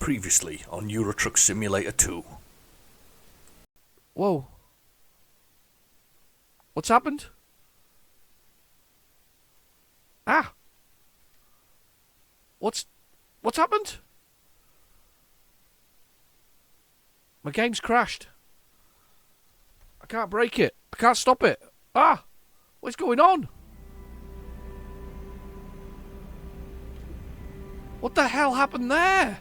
Previously on Euro Truck Simulator 2. Whoa. What's happened? Ah. What's happened? My game's crashed. I can't break it. I can't stop it. Ah. What's going on? What the hell happened there?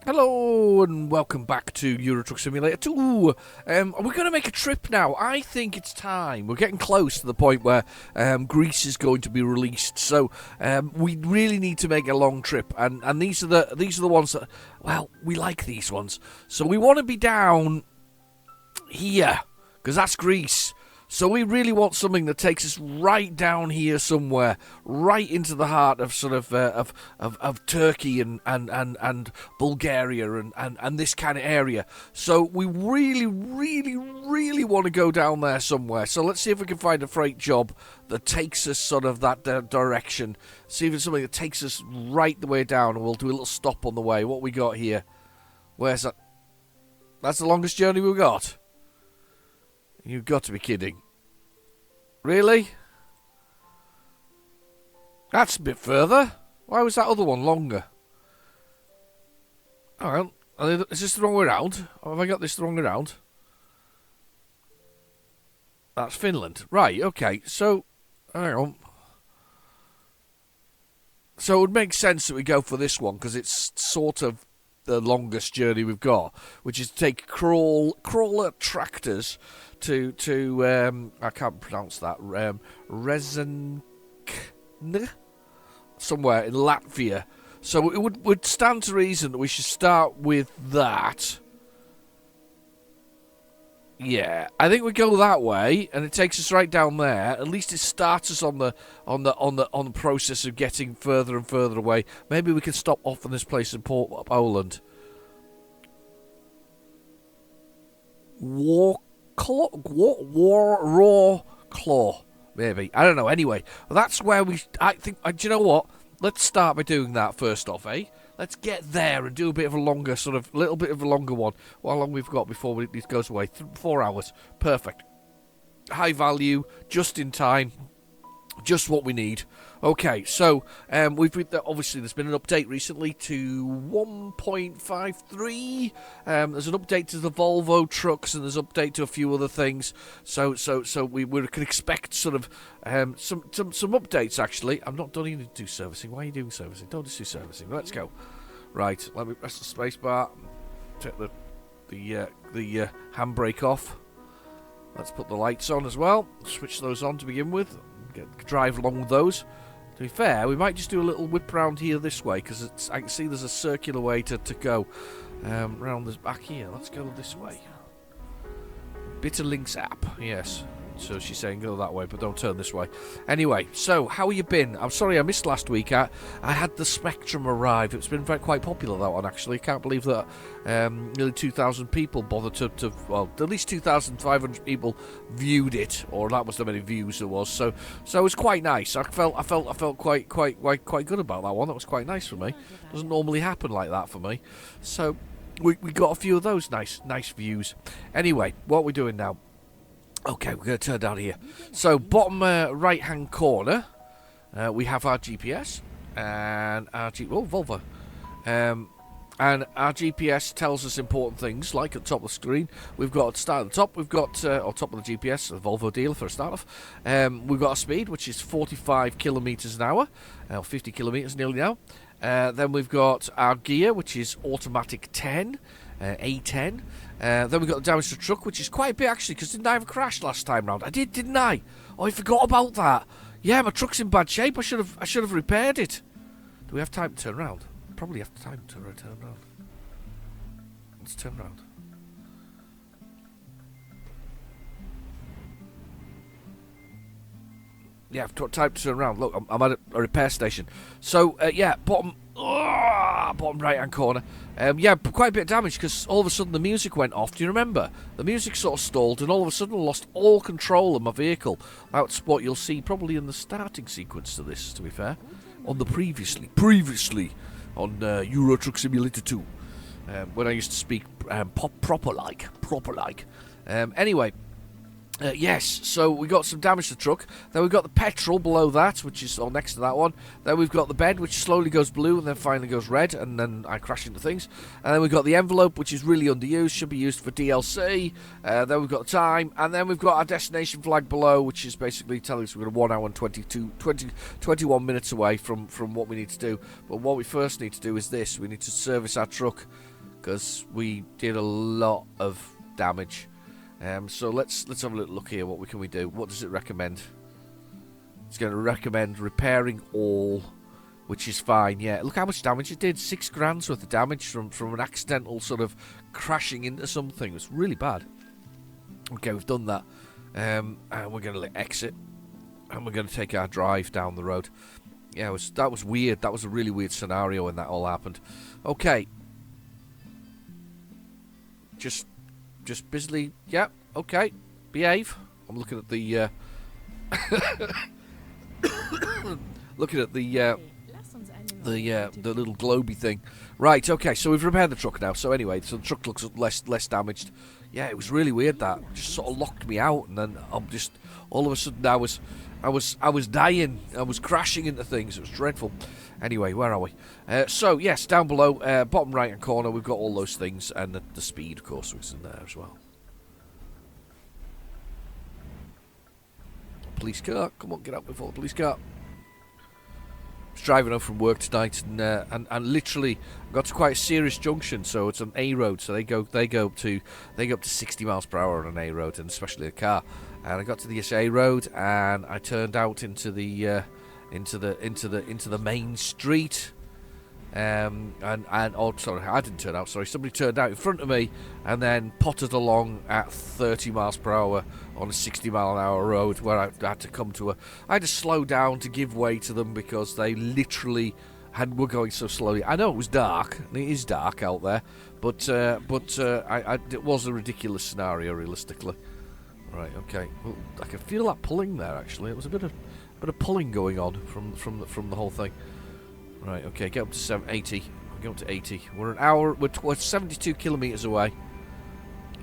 Hello and welcome back to Euro Truck Simulator 2. We're going to make a trip now. I think it's time. We're getting close to the point where Greece is going to be released. So we really need to make a long trip, and these are the ones that, well, we like these ones. So we want to be down here because that's Greece. So we really want something that takes us right down here somewhere, right into the heart of sort of Turkey and Bulgaria and this kind of area. So we really want to go down there somewhere. So let's see if we can find a freight job that takes us sort of that direction. See if it's something that takes us right the way down, and we'll do a little stop on the way. What we got here? Where's that? That's the longest journey we've got. You've got to be kidding. Really? That's a bit further. Why was that other one longer? Oh, well, is this the wrong way around? Or have I got this the wrong way around? That's Finland. Right, okay. So, hang on. So it would make sense that we go for this one, because it's sort of the longest journey we've got, which is to take crawler tractors to I can't pronounce that, Rezen somewhere in Latvia. So it would stand to reason that we should start with that. Yeah, I think we go that way, and it takes us right down there. At least it starts us on the process of getting further and further away. Maybe we can stop off in this place in Poland. Raw Claw, maybe. I don't know. Anyway, that's where I think. Do you know what? Let's start by doing that first off, eh? Let's get there and do a bit of a longer, little bit of a longer one. How long we've got before this goes away? 4 hours. Perfect. High value, just in time. Just what we need. Okay, so obviously there's been an update recently to 1.53. There's an update to the Volvo trucks, and there's an update to a few other things. So we can expect sort of some updates. Actually, I'm not done even to do servicing. Why are you doing servicing? Don't just do servicing. Let's go. Right, let me press the space bar. Take the handbrake off. Let's put the lights on as well. Switch those on to begin with. Drive along with those. To be fair, we might just do a little whip round here this way, because I can see there's a circular way to go round this back here. Let's go this way. Bitter Links app, yes. So she's saying go that way, but don't turn this way. Anyway, so how have you been? I'm sorry I missed last week. I had the Spectrum arrive. It's been quite popular, that one, actually. Can't believe that nearly 2,000 people bothered to well, at least 2,500 people viewed it, or that was the many views there was. So it was quite nice. I felt quite good about that one. That was quite nice for me. Doesn't normally happen like that for me. So we got a few of those nice views. Anyway, what are we doing now? Okay, we're going to turn down here. So, bottom right-hand corner, we have our GPS and our Volvo. And our GPS tells us important things, like at the top of the screen. We've got, start at the top, we've got, on top of the GPS, the Volvo dealer for a start off. We've got a speed, which is 45 kilometres an hour, 50 kilometres nearly now. Then we've got our gear, which is automatic 10, A10. Then we've got the damage to the truck, which is quite a bit, actually, because didn't I have a crash last time round? I did, didn't I? Oh, I forgot about that. Yeah, my truck's in bad shape. I should have repaired it. Do we have time to turn around? Probably have time to turn around. Let's turn around. time to turn around. Look, I'm at a repair station. So, yeah, bottom bottom right-hand corner. Yeah, quite a bit of damage because all of a sudden the music went off. Do you remember? The music sort of stalled and all of a sudden I lost all control of my vehicle. That's what you'll see probably in the starting sequence to this, to be fair. On the previously on Euro Truck Simulator 2. When I used to speak proper like. Anyway. Yes, so we got some damage to the truck. Then we've got the petrol below that, which is all next to that one. Then we've got the bed, which slowly goes blue and then finally goes red, and then I crash into things. And then we've got the envelope, which is really underused, should be used for DLC. Then we've got the time, and then we've got our destination flag below, which is basically telling us we're 1 hour and 21 minutes away from what we need to do. But what we first need to do is this. We need to service our truck, because we did a lot of damage. So let's have a little look here. What can we do? What does it recommend? It's going to recommend repairing all, which is fine. Yeah, look how much damage it did. 6 grand's worth of damage from an accidental sort of crashing into something. It was really bad. Okay, we've done that. And we're going to exit, and we're going to take our drive down the road. Yeah, that was weird. That was a really weird scenario when that all happened. Okay. Just busily, yeah, okay, behave. I'm looking at the, the little globy thing. Right, okay, so we've repaired the truck now. So anyway, so the truck looks less damaged. Yeah, it was really weird that just sort of locked me out, and then I'm just all of a sudden I was dying. I was crashing into things. It was dreadful. Anyway, where are we? So, yes, down below, bottom right-hand corner, we've got all those things, and the speed, of course, was in there as well. Police car, come on, get up before the police car. I was driving home from work tonight, and literally got to quite a serious junction. So it's an A road, so they go up to 60 miles per hour on an A road, and especially a car. And I got to the A road, and I turned out into the main street, sorry, I didn't turn out. Sorry, somebody turned out in front of me, and then potted along at 30 miles per hour on a 60 mile an hour road where I had to come to I had to slow down to give way to them because they literally were going so slowly. I know it was dark, and it is dark out there, but it was a ridiculous scenario realistically. Right, okay. Well, I can feel that pulling there. Actually, it was a bit of pulling going on from the whole thing. Right, okay, get up to 780. We'll go up to 80. We're an hour. We're 72 kilometers away.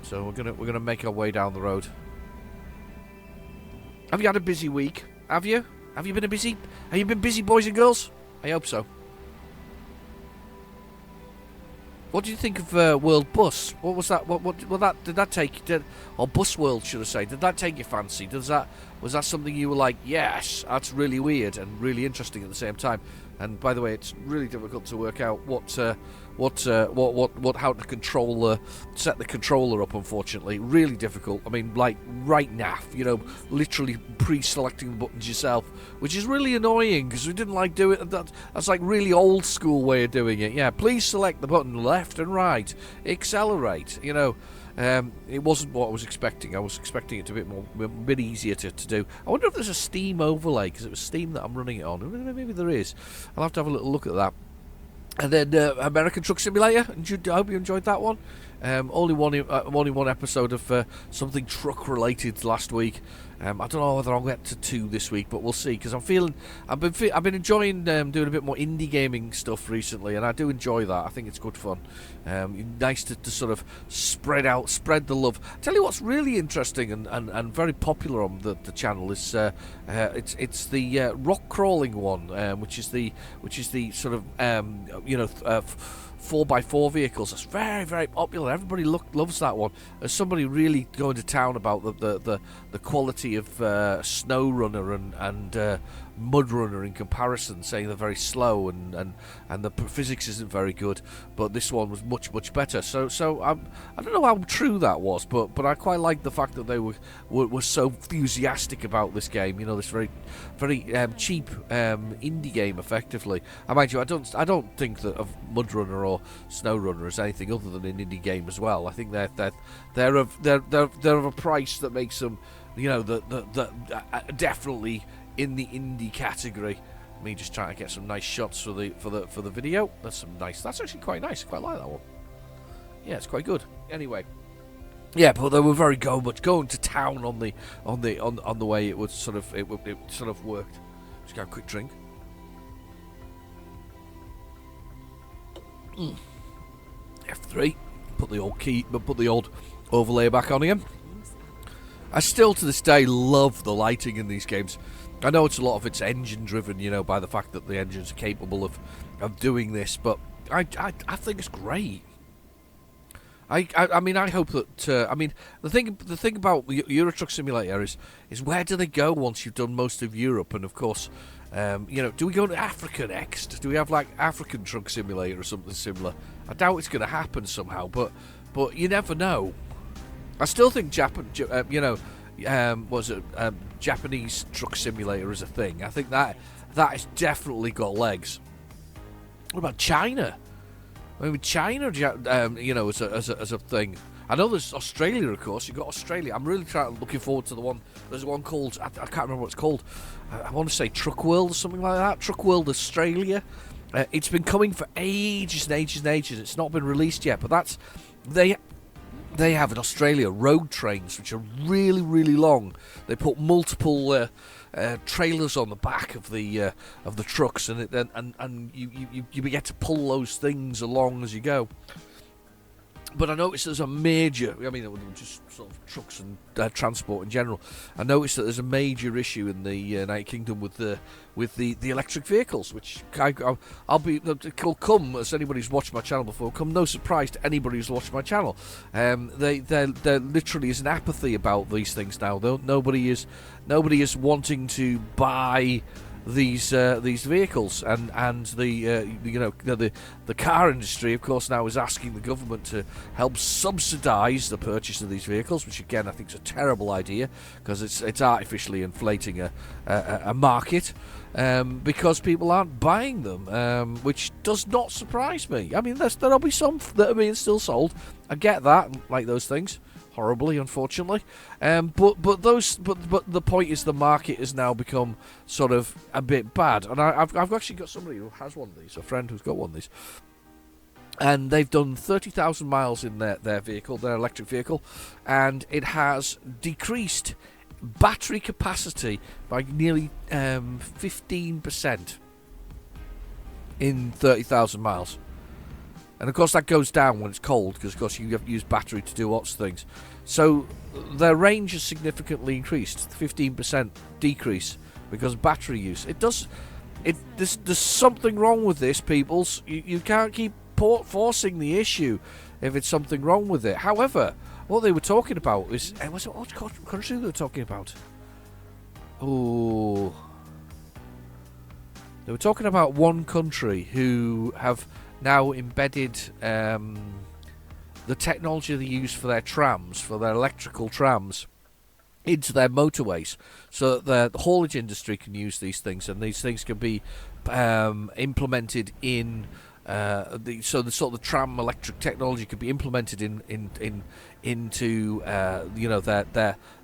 So we're gonna make our way down the road. Have you had a busy week? Have you? Have you been busy? Have you been busy, boys and girls? I hope so. What do you think of World Bus? What was that? What did that take? Or Bus World, should I say? Did that take your fancy? Was that something you were like, yes, that's really weird and really interesting at the same time? And by the way, it's really difficult to work out how to control set the controller up. Unfortunately, really difficult. I mean, like right naff, literally pre-selecting the buttons yourself, which is really annoying because we didn't like do it. That's like really old school way of doing it. Yeah, please select the button left and right, accelerate. It wasn't what I was expecting. I was expecting it to be a bit easier to do. I wonder if there's a Steam overlay, because it was Steam that I'm running it on. Maybe there is. I'll have to have a little look at that. And then American Truck Simulator. I hope you enjoyed that one. Only one episode of something truck related last week. I don't know whether I'll get to 2 this week, but we'll see. Because I've been enjoying doing a bit more indie gaming stuff recently, and I do enjoy that. I think it's good fun. Nice to sort of spread the love. Tell you what's really interesting and very popular on the channel is it's the rock crawling one, which is the sort of 4x4 vehicles. It's very, very popular. Everybody loves that one. There's somebody really going to town about the quality of Snow Runner and Mud Runner in comparison, saying they're very slow and the physics isn't very good. But this one was much better. So I don't know how true that was, but I quite like the fact that they were so enthusiastic about this game. This very cheap indie game, effectively. And mind you, I don't think that of Mud Runner or Snow Runner as anything other than an indie game as well. I think they're of a price that makes them, definitely in the indie category. Me just trying to get some nice shots for the video. That's actually quite nice. I quite like that one. Yeah, it's quite good. Anyway, yeah, but they were very going to town on the way it sort of worked. Just got a quick drink. F3. Put the old overlay back on again. I still to this day love the lighting in these games. I know it's a lot of it's engine driven, you know, by the fact that the engines are capable of doing this, but I think it's great. I mean, I hope that I mean the thing about Euro Truck Simulator is where do they go once you've done most of Europe? And of course, you know, do we go to Africa next? Do we have like African Truck Simulator or something similar? I doubt it's going to happen somehow, but you never know. I still think Japanese Truck Simulator is a thing. I think that has definitely got legs. What about China? I mean, China, you know, as a thing. I know there's Australia, of course. You've got Australia. I'm really looking forward to the one. There's one called, I can't remember what it's called. I want to say Truck World or something like that. Truck World Australia. It's been coming for ages and ages and ages. It's not been released yet, but they have in Australia road trains which are really, really long. They put multiple trailers on the back of the trucks, and you get to pull those things along as you go. But I noticed there's a major, I mean, just sort of trucks and transport in general. I noticed that there's a major issue in the United Kingdom with the electric vehicles, which it'll come, as anybody who's watched my channel before, come no surprise to anybody who's watched my channel. There literally is an apathy about these things now. Nobody is wanting to buy these vehicles, and the car industry, of course, now is asking the government to help subsidise the purchase of these vehicles, which again I think is a terrible idea because it's artificially inflating a market because people aren't buying them, which does not surprise me. I mean, there'll be some that are being still sold. I get that, like those things. Horribly, unfortunately, but the point is the market has now become sort of a bit bad, and I've actually got somebody who has one of these, a friend who's got one of these, and they've done 30,000 miles in their vehicle, their electric vehicle, and it has decreased battery capacity by nearly 15% in 30,000 miles. And of course that goes down when it's cold, because of course you have to use battery to do lots of things. So their range has significantly increased, 15% decrease because of battery use. There's something wrong with this, peoples. You can't keep forcing the issue if it's something wrong with it. However, what they were talking about was what country they were talking about? Oh, they were talking about one country who have now embedded the technology they use for their trams, for their electrical trams, into their motorways, so that the haulage industry can use these things, and these things can be implemented in the tram electric technology could be implemented into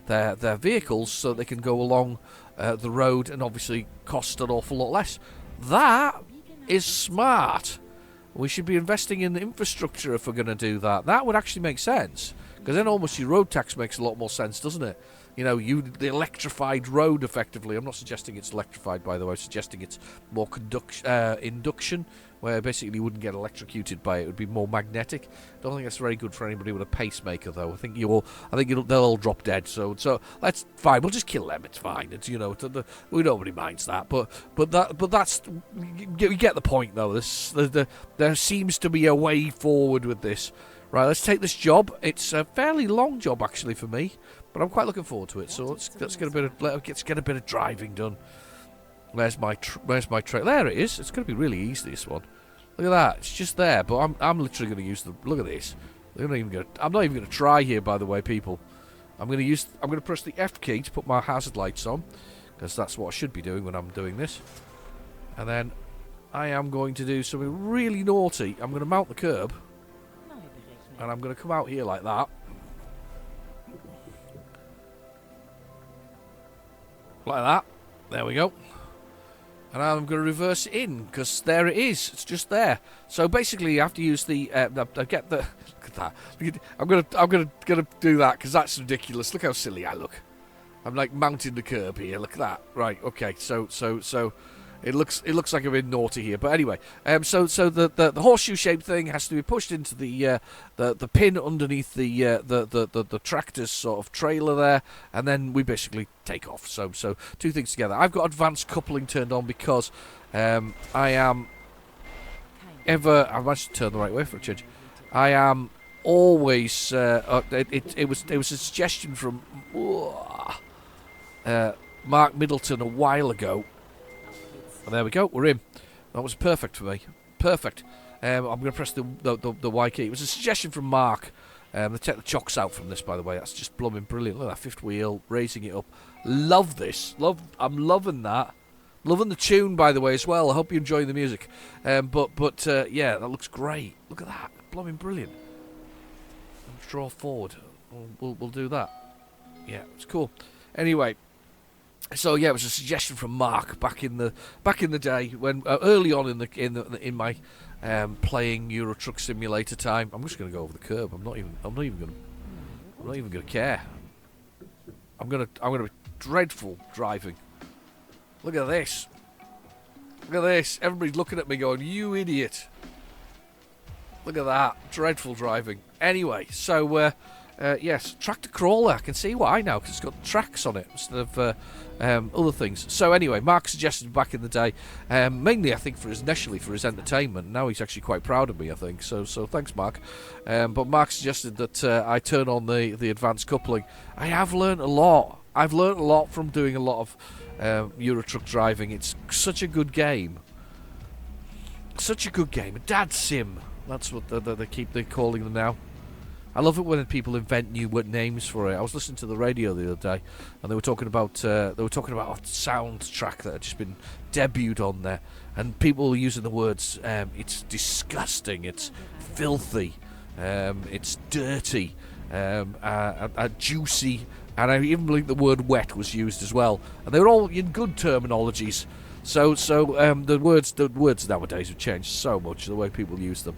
their vehicles, so they can go along the road and obviously cost an awful lot less. That is smart. We should be investing in the infrastructure if we're going to do that. That would actually make sense, because then almost your road tax makes a lot more sense, doesn't it? You know, the electrified road, effectively. I'm not suggesting it's electrified, by the way. I'm suggesting it's more induction, where basically you wouldn't get electrocuted by it. It would be more magnetic. Don't think that's very good for anybody with a pacemaker, though. I think they'll all drop dead. So that's fine. We'll just kill them. It's fine. It's, you know, nobody minds that. But that's, you get the point, though. There seems to be a way forward with this. Right, let's take this job. It's a fairly long job, actually, for me, but I'm quite looking forward to it. So let's get a bit of driving done. Where's my trail? There it is. It's going to be really easy, this one. Look at that. It's just there, but I'm literally going to use the. Look at this. I'm not even going to try here, by the way, people. I'm going to press the F key to put my hazard lights on, because that's what I should be doing when I'm doing this. And then I am going to do something really naughty. I'm going to mount the curb. And I'm going to come out here like that. Like that. There we go. And I'm going to reverse it in, because there it is. It's just there. So basically, you have to use the. I get the. Look at that. I'm gonna do that because that's ridiculous. Look how silly I look. I'm like mounting the curb here. Look at that. Right. Okay. So it looks like I'm being naughty here. But anyway. So the horseshoe shaped thing has to be pushed into the pin underneath the tractor's sort of trailer there, and then we basically take off. So two things together. I've got advanced coupling turned on because I am I've managed to turn the right way for a change. I am always it was a suggestion from Mark Middleton a while ago. And there we go, we're in. That was perfect for me. Perfect. I'm going to press the Y key. It was a suggestion from Mark. They take the chocks out from this, by the way. That's just blooming brilliant. Look at that fifth wheel, raising it up. Love this. I'm loving that. Loving the tune, by the way, as well. I hope you enjoy the music. But yeah, that looks great. Look at that. Blooming brilliant. Let's draw forward. We'll do that. Yeah, it's cool. Anyway. So yeah, it was a suggestion from Mark back in the day when early on in my playing Euro Truck Simulator time. I'm just going to go over the curb. I'm not even going to care. I'm going to be dreadful driving. Look at this. Look at this. Everybody's looking at me going, "You idiot." Look at that. Dreadful driving. Anyway, so yes, tractor crawler. I can see why now because it's got tracks on it instead of other things. So anyway, Mark suggested back in the day, mainly I think initially for his entertainment. Now he's actually quite proud of me, I think. So thanks, Mark. But Mark suggested that I turn on the advanced coupling. I have learned a lot. I've learned a lot from doing a lot of Euro Truck driving. It's such a good game. Such a good game. A dad sim. That's what they keep calling them now. I love it when people invent new names for it. I was listening to the radio the other day, and they were talking about a soundtrack that had just been debuted on there, and people were using the words, it's disgusting, it's filthy, it's dirty, juicy, and I even believe the word wet was used as well, and they were all in good terminologies. So the words nowadays have changed so much, the way people use them.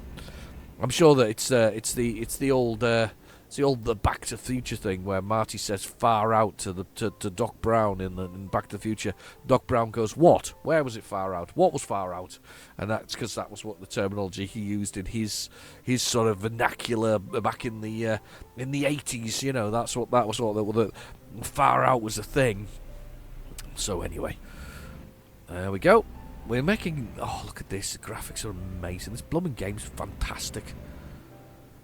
I'm sure that it's the old Back to the Future thing where Marty says "far out" to Doc Brown in Back to the Future. Doc Brown goes, "What? Where was it far out? What was far out?" And that's because that was what the terminology he used in his sort of vernacular back in the 80s. You know, that was what the far out was a thing. So anyway, there we go. We're making... Oh, look at this. The graphics are amazing. This blooming game's fantastic.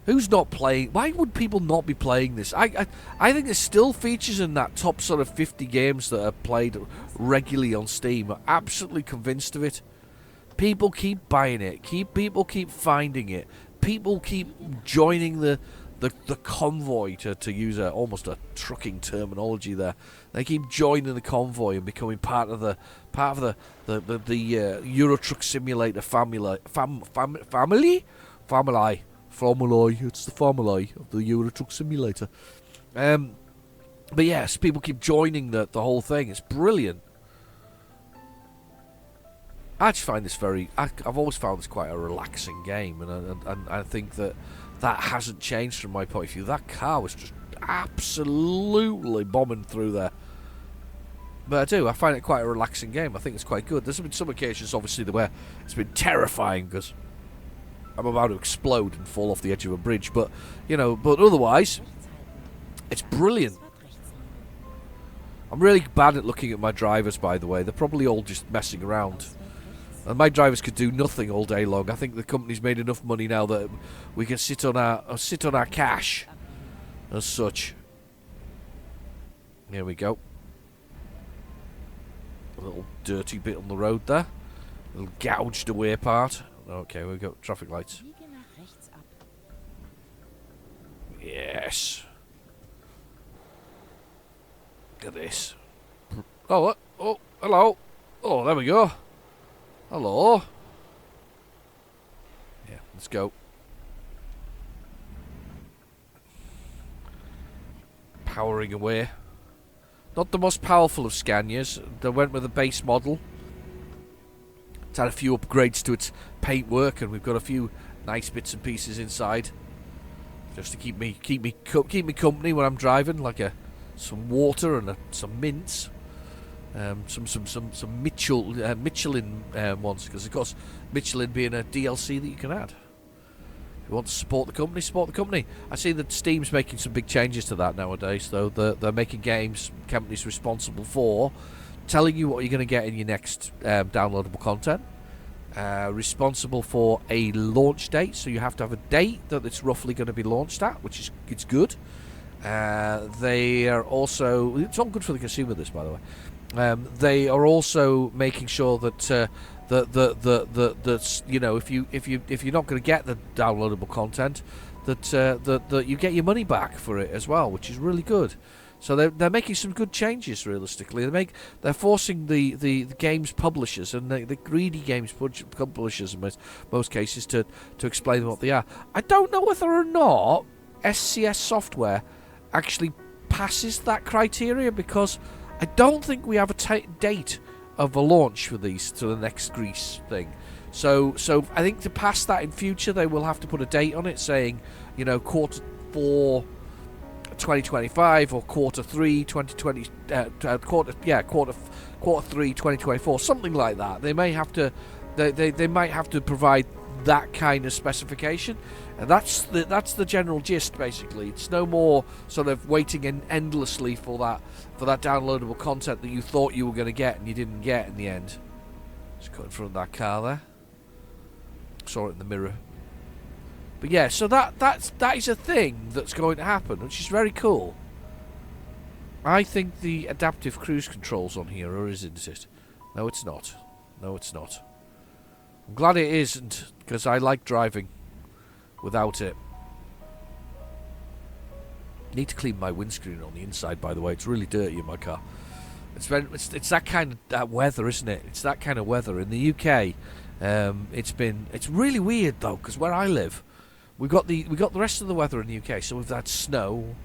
Who's not playing... Why would people not be playing this? I think there's still features in that top sort of 50 games that are played regularly on Steam. I'm absolutely convinced of it. People keep buying it. People keep finding it. People keep joining the convoy, to use almost a trucking terminology there. They keep joining the convoy and becoming part of the Euro Truck Simulator family. It's the family of the Euro Truck Simulator. But yes, people keep joining the whole thing. It's brilliant. I just find this I've always found this quite a relaxing game, and I think that hasn't changed from my point of view. That car was just absolutely bombing through there. But I find it quite a relaxing game. I think it's quite good. There's been some occasions, obviously, where it's been terrifying because I'm about to explode and fall off the edge of a bridge. But, but otherwise, it's brilliant. I'm really bad at looking at my drivers, by the way. They're probably all just messing around. And my drivers could do nothing all day long. I think the company's made enough money now that we can sit on our cash as such. Here we go. A little dirty bit on the road there. A little gouged away part. Okay, we've got traffic lights. Yes. Look at this. Oh, what? Oh, hello. Oh, there we go. Hello. Yeah, let's go. Powering away. Not the most powerful of Scanias. They went with a base model. It's had a few upgrades to its paintwork, and we've got a few nice bits and pieces inside, just to keep me company when I'm driving, like some water and some mints, some Michelin ones, because of course Michelin being a DLC that you can add. If you want to support the company, support the company. I see that Steam's making some big changes to that nowadays, though. They're making games companies responsible for telling you what you're going to get in your next downloadable content. Responsible for a launch date, so you have to have a date that it's roughly going to be launched at, which is it's good. They are also, it's all good for the consumer, this, by the way. They are also making sure that that you know, if you're not going to get the downloadable content, that you get your money back for it as well, which is really good. So they're making some good changes. Realistically, they're forcing the games publishers and the greedy games publishers in most cases to explain what they are. I don't know whether or not SCS Software actually passes that criteria, because I don't think we have a date of a launch for these to the next Greece thing. So I think to pass that in future, they will have to put a date on it, saying, you know, quarter 4 2025 or quarter 3 2020, quarter 3 2024, something like that. They may have to they might have to provide that kind of specification, and that's the general gist. Basically, it's no more sort of waiting endlessly for that downloadable content that you thought you were going to get and you didn't get in the end. Just cut in front of that car there. Saw it in the mirror. But yeah, so that is a thing that's going to happen, which is very cool. I think the adaptive cruise controls on here, or isn't it? No, it's not. No, it's not. I'm glad it isn't, because I like driving without it. Need to clean my windscreen on the inside, by the way. It's really dirty in my car. It's that kind of that weather, isn't it? It's that kind of weather in the UK. It's really weird though, because where I live, we got the rest of the weather in the UK. So we've had snow,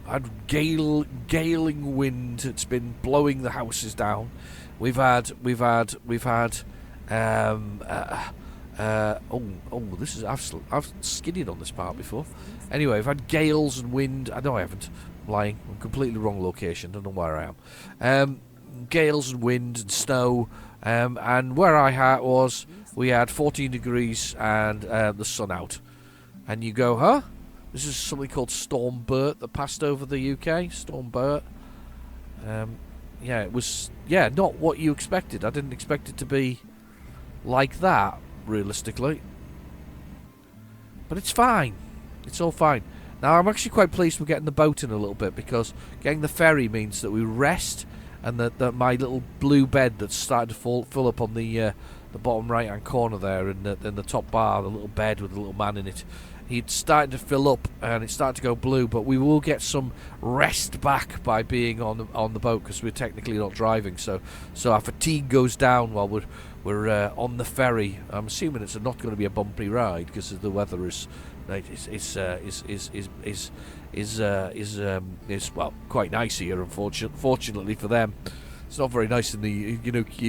had galing wind. It's been blowing the houses down. We've had this is I've skidded on this part before. Anyway, I've had gales and wind. I know I haven't. I'm lying. I'm completely wrong location. Don't know where I am. Gales and wind and snow. And where I was, we had 14 degrees and the sun out. And you go, huh? This is something called Storm Bert that passed over the UK. Storm Bert. Yeah, it was not what you expected. I didn't expect it to be like that, realistically. But it's fine. It's all fine. Now, I'm actually quite pleased we're getting the boat in a little bit, because getting the ferry means that we rest, and that my little blue bed that's starting to fill up on the bottom right-hand corner there in the top bar, the little bed with the little man in it, it's starting to fill up and it's starting to go blue, but we will get some rest back by being on the boat, because we're technically not driving, so our fatigue goes down while we're on the ferry. I'm assuming it's not going to be a bumpy ride, because the weather is well, quite nice here. Unfortunately for them, it's not very nice in the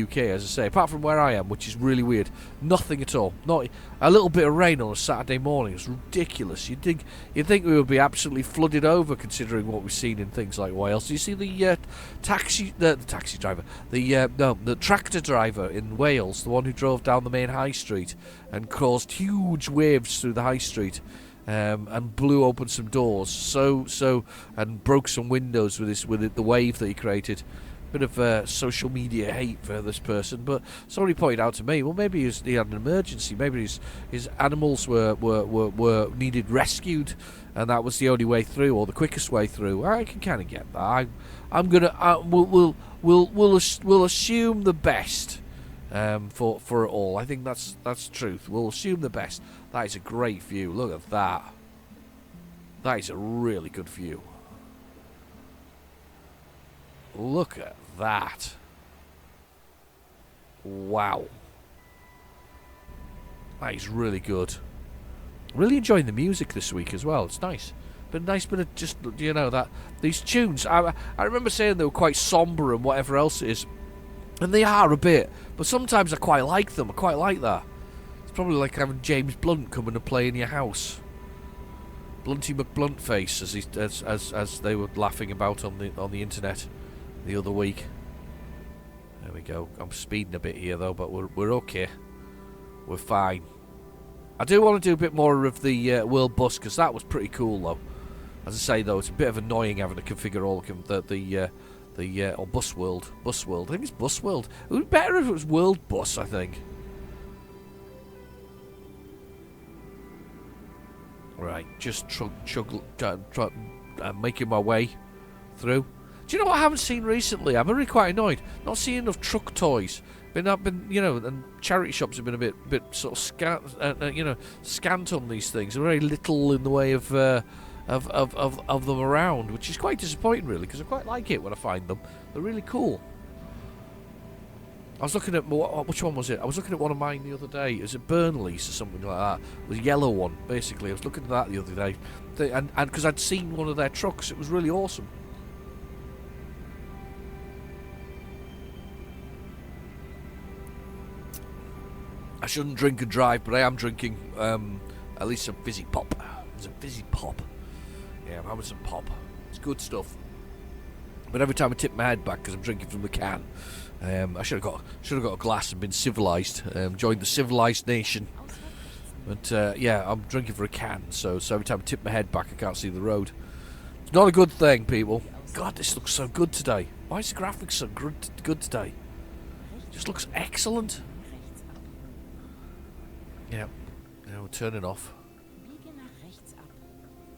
UK, as I say. Apart from where I am, which is really weird, nothing at all. Not a little bit of rain on a Saturday morning. It's ridiculous. You'd think we would be absolutely flooded over, considering what we've seen in things like Wales. Do you see the taxi driver, the tractor driver in Wales, the one who drove down the main high street and caused huge waves through the high street? And blew open some doors, and broke some windows with the wave that he created. Bit of social media hate for this person, but somebody pointed out to me, well, maybe he had an emergency, maybe his animals were needed rescued, and that was the only way through, or the quickest way through. I can kind of get that. We'll assume the best for it all. I think that's the truth. We'll assume the best. That is a great view. Look at that. That is a really good view. Look at that. Wow. That is really good. Really enjoying the music this week as well. It's nice. But a nice bit of just, that these tunes. I remember saying they were quite somber and whatever else it is. And they are a bit, but sometimes I quite like them. I quite like that. It's probably like having James Blunt come and play in your house. Blunty McBluntface, as they were laughing about on the internet the other week. There we go. I'm speeding a bit here though, but we're okay. We're fine. I do want to do a bit more of the World Bus, because that was pretty cool though. As I say though, it's a bit of annoying having to configure all or Bus World. I think it's Bus World. It would be better if it was World Bus, I think. Right, just making my way through. Do you know what I haven't seen recently? I'm really quite annoyed. Not seeing enough truck toys. I've been, and charity shops have been a bit sort of scant on these things. There's very little in the way of them around, which is quite disappointing, really, because I quite like it when I find them. They're really cool. I was looking at which one was it? I was looking at one of mine the other day. Is it Burnley's or something like that? It was a yellow one, basically. I was looking at that the other day, and because I'd seen one of their trucks, it was really awesome. I shouldn't drink and drive, but I am drinking at least some fizzy pop. There's a fizzy pop. Yeah, I'm having some pop. It's good stuff. But every time I tip my head back because I'm drinking from the can, I should have got a glass and been civilised. Joined the civilised nation. But yeah, I'm drinking for a can, so every time I tip my head back, I can't see the road. It's not a good thing, people. God, this looks so good today. Why is the graphics so good today? It just looks excellent. Yeah, we're turning off.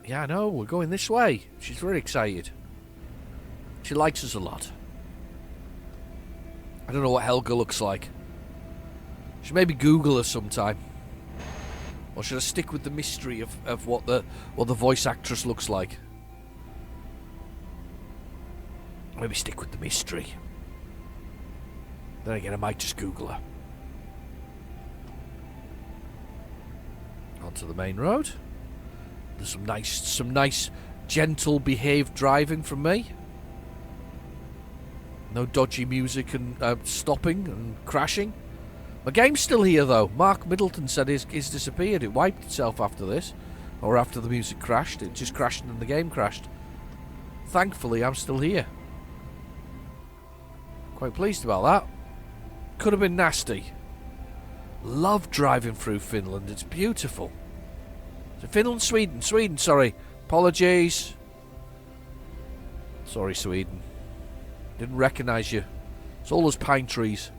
Yeah, I know, we're going this way. She's very excited. She likes us a lot. I don't know what Helga looks like. Should maybe Google her sometime. Or should I stick with the mystery of what the voice actress looks like? Maybe stick with the mystery. Then again, I might just Google her. Onto the main road. There's some nice gentle behaved driving from me. No dodgy music and stopping and crashing. My game's still here though. Mark Middleton said it's disappeared. It wiped itself after this. Or after the music crashed. It just crashed and the game crashed. Thankfully I'm still here. Quite pleased about that. Could have been nasty. Love driving through Finland. It's beautiful. So Finland, Sweden, sorry. Apologies. Sorry, Sweden. Didn't recognise you. It's all those pine trees.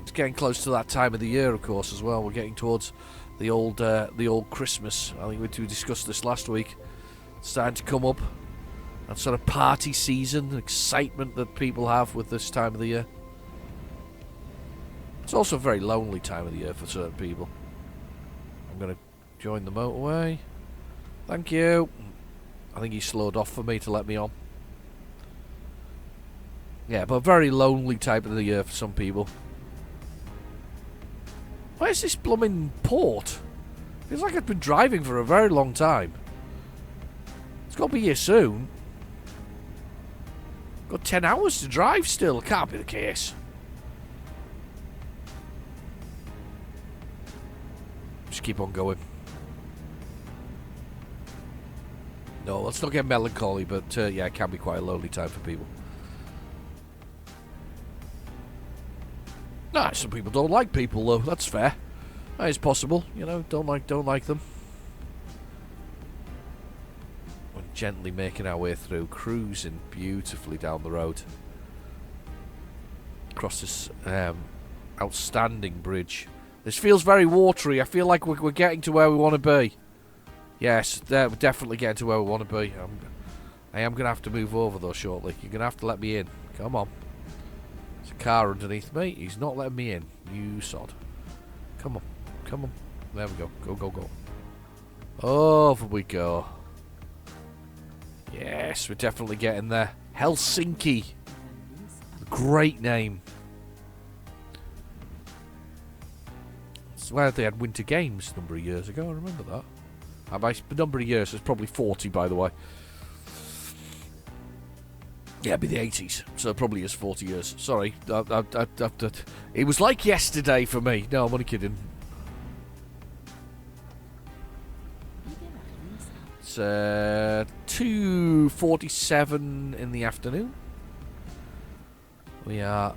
It's getting close to that time of the year, of course, as well. We're getting towards the old Christmas. I think we discussed this last week. It's starting to come up. That sort of party season, excitement that people have with this time of the year. It's also a very lonely time of the year for certain people. I'm going to join the motorway. Thank you. I think he slowed off for me to let me on. Yeah, but a very lonely type of the year for some people. Where's this blooming port? Feels like I've been driving for a very long time. It's got to be here soon. Got 10 hours to drive still. Can't be the case. Just keep on going. No, let's not get melancholy, but yeah, it can be quite a lonely time for people. Nah, some people don't like people though. That's fair. That is possible. You know, don't like them. We're gently making our way through, cruising beautifully down the road. Across this outstanding bridge. This feels very watery. I feel like we're getting to where we want to be. Yes, we're definitely getting to where we want to be. I am going to have to move over though shortly. You're going to have to let me in. Come on. There's a car underneath me. He's not letting me in. You sod. Come on. Come on. There we go. Go, go, go. Over we go. Yes, we're definitely getting there. Helsinki. Great name. It's where they had winter games a number of years ago. I remember that. By a number of years, it's probably 40, by the way. Yeah, it'd be the 80s, so it probably is 40 years. Sorry, it was like yesterday for me. No, I'm only kidding. It's 2:47 in the afternoon. We are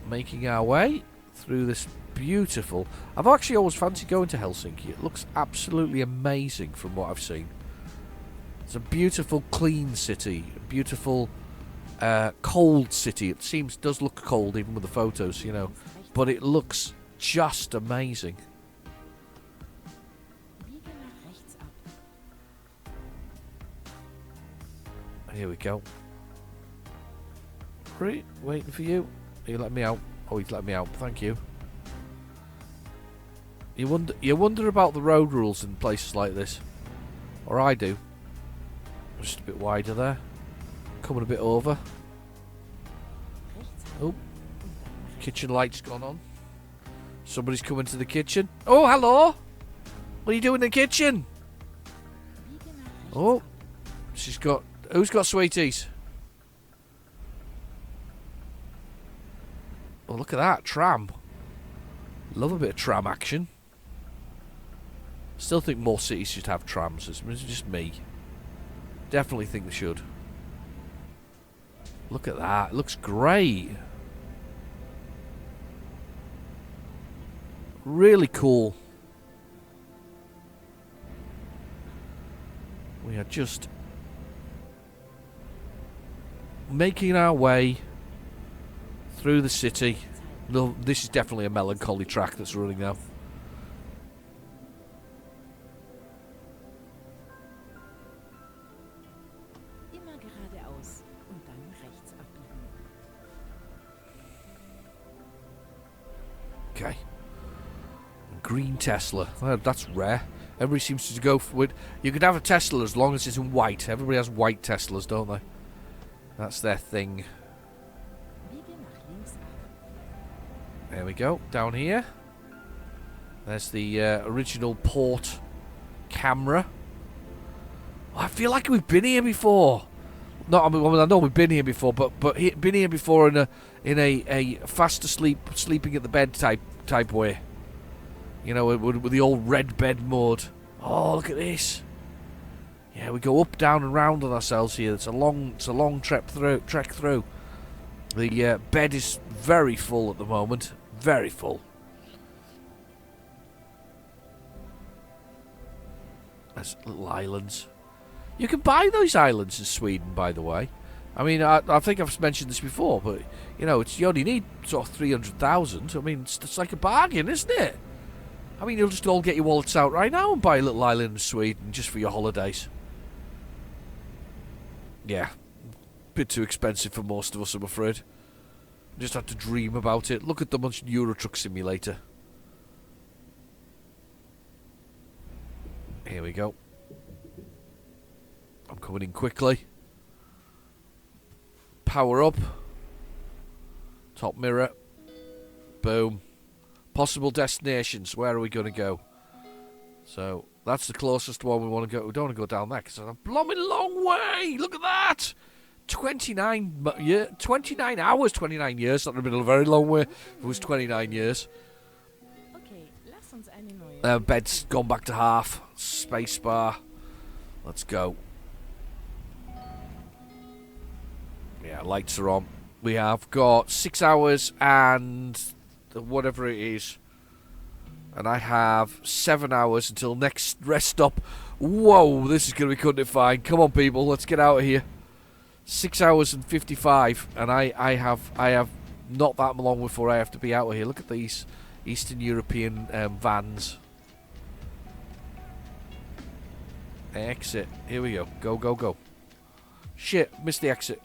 making our way through this beautiful... I've actually always fancied going to Helsinki. It looks absolutely amazing from what I've seen. It's a beautiful, clean city. A beautiful... cold city. It does look cold even with the photos, you know, but it looks just amazing. Here we go. Right, waiting for you. You let me out. Oh, he's let me out. Thank you. You wonder about the road rules in places like this, or I do. Just a bit wider there. Coming a bit over. Oh, kitchen light's gone on. Somebody's coming to the kitchen. Oh, hello. What are you doing in the kitchen? Oh, she's got... Who's got sweeties? Oh, look at that. Tram. Love a bit of tram action. Still think more cities should have trams. It's just me. Definitely think they should. Look at that. It looks great. Really cool. We are just making our way through the city. No, this is definitely a melancholy track that's running now. Okay. Green Tesla. Well, that's rare. Everybody seems to go with... You could have a Tesla as long as it's in white. Everybody has white Teslas, don't they? That's their thing. There we go. Down here. There's the original port camera. Oh, I feel like we've been here before. No, I mean, I know we've been here before, but been here before in a fast asleep, sleeping at the bed type way. You know, with the old red bed mode. Oh, look at this. Yeah, we go up, down, and round on ourselves here. It's a long trek through. The bed is very full at the moment. Very full. There's little islands. You can buy those islands in Sweden, by the way. I mean, I think I've mentioned this before, but you know, you only need sort of 300,000. I mean, it's like a bargain, isn't it? I mean, you'll just all get your wallets out right now and buy a little island in Sweden just for your holidays. Yeah, bit too expensive for most of us, I'm afraid. Just had to dream about it. Look at them on Euro Truck Simulator. Here we go. I'm coming in quickly. Power up. Top mirror. Boom. Possible destinations. Where are we going to go? So, that's the closest one we want to go. We don't want to go down there because it's a blooming long way. Look at that. 29 hours, 29 years. That would have been a very long way if it was 29 years. Bed's gone back to half. Space bar. Let's go. Yeah, lights are on. We have got 6 hours and whatever it is. And I have 7 hours until next rest stop. Whoa, this is going to be cutting it fine. Come on, people, let's get out of here. 6 hours and 55, and I have not that long before I have to be out of here. Look at these Eastern European vans. Exit. Here we go. Go, go, go. Shit, missed the exit.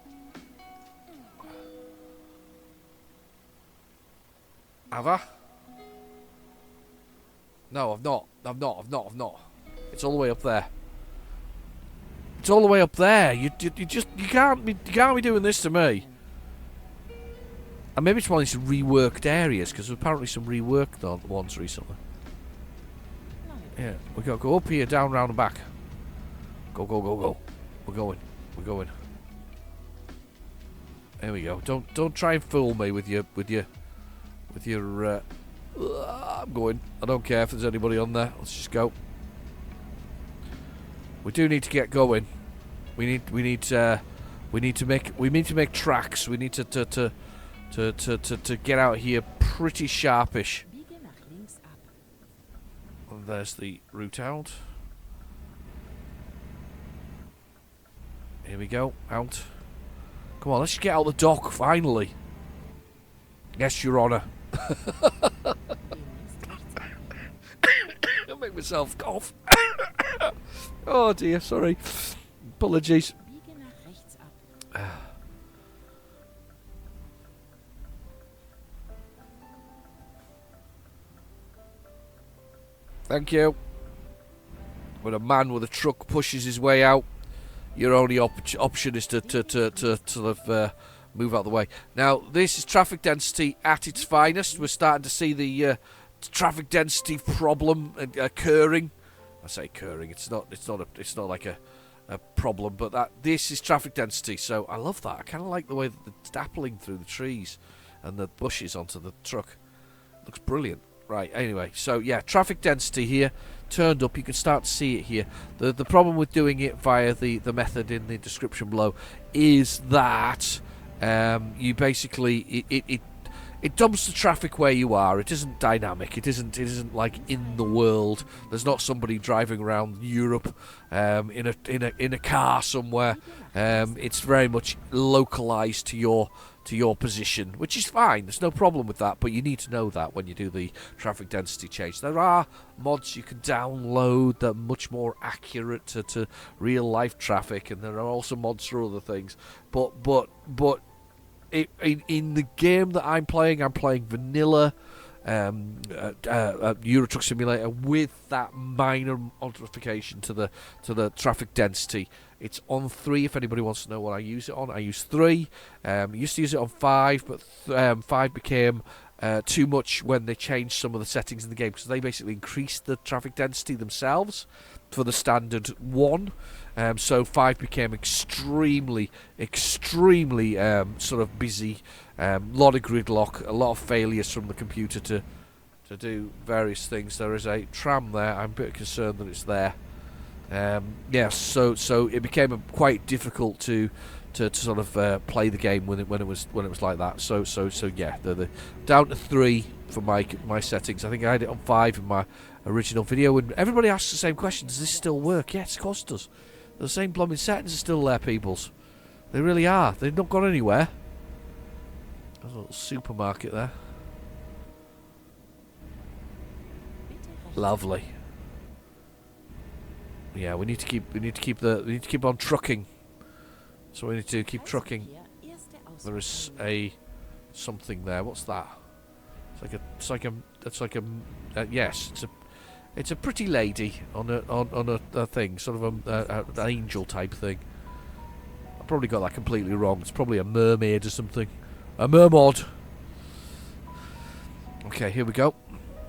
Have I? No, I've not. It's all the way up there. It's all the way up there. You can't be doing this to me. And maybe it's one of these reworked areas because there's apparently some reworked ones recently. Yeah, we got to go up here, down, round, and back. Go, go, go, go. We're going. There we go. Don't try and fool me with your I'm going. I don't care if there's anybody on there. Let's just go. We do need to get going. We need to make tracks. We need to get out here pretty sharpish. And there's the route out. Here we go. Out. Come on, let's just get out the dock finally. Yes, Your Honour. I'll make myself cough. Oh dear, sorry. Apologies. Thank you. When a man with a truck pushes his way out, your only option is to sort of move out of the way. Now, this is traffic density at its finest. We're starting to see the traffic density problem occurring. I say occurring. It's not like a problem, but this is traffic density. So I love that. I kind of like the way that it's dappling through the trees and the bushes onto the truck. Looks brilliant. Right. Anyway, so yeah, traffic density here turned up. You can start to see it here. The problem with doing it via the method in the description below is that you basically it dumps the traffic where you are. It isn't dynamic. It isn't like in the world. There's not somebody driving around Europe in a car somewhere. It's very much localized to your position, which is fine. There's no problem with that, but you need to know that when you do the traffic density change. There are mods you can download that are much more accurate to real life traffic, and there are also mods for other things. But in the game that I'm playing vanilla Euro Truck Simulator with that minor modification to the traffic density. It's on 3 if anybody wants to know what I use it on. I use 3. I used to use it on 5, but 5 became too much when they changed some of the settings in the game, because they basically increased the traffic density themselves for the standard 1. So 5 became extremely sort of busy. Lot of gridlock, a lot of failures from the computer to do various things. There is a tram there. I'm a bit concerned that it's there. Yes, so it became quite difficult to sort of play the game when it was like that. So yeah, the down to 3 for my settings. I think I had it on 5 in my original video, and everybody asks the same question: does this still work? Yes, of course it does. The same plumbing settings are still there, peoples. They really are. They've not gone anywhere. There's a little supermarket there. Lovely. Yeah, we need to keep on trucking. So we need to keep trucking. There is something there. What's that? Yes, it's a pretty lady on a thing, sort of an angel type thing. I probably got that completely wrong. It's probably a mermaid or something. A mermaid. Okay, here we go.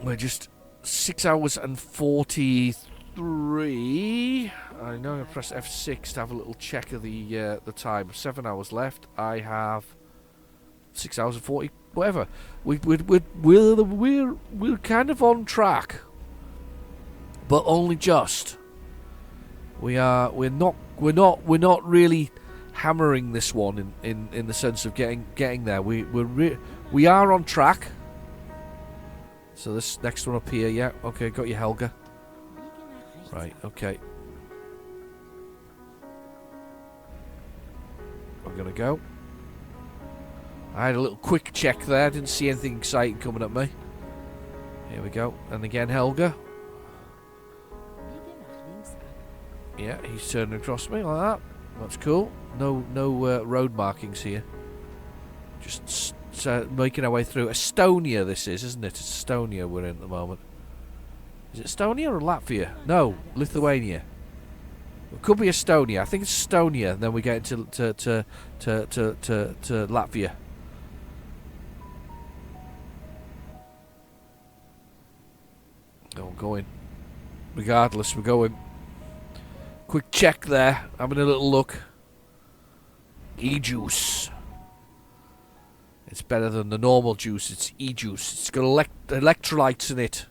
We're just 6 hours and 43. I know I press F6 to have a little check of the time. 7 hours left. I have 6 hours and 40. Whatever. We're kind of on track, but only just. We're not really hammering this one in the sense of getting there. We are on track. So this next one up here, yeah, okay, got you, Helga. Right, okay. I'm gonna go. I had a little quick check there, didn't see anything exciting coming at me. Here we go, and again Helga. Yeah, he's turning across me like that. That's cool. No road markings here. Just making our way through. Estonia this is, isn't it? It's Estonia we're in at the moment. Is it Estonia or Latvia? No, Lithuania. It could be Estonia. I think it's Estonia, and then we get into to Latvia. Oh, I'm going. Regardless, we're going. Quick check there. Having a little look. E-juice. It's better than the normal juice. It's e-juice. It's got electrolytes in it.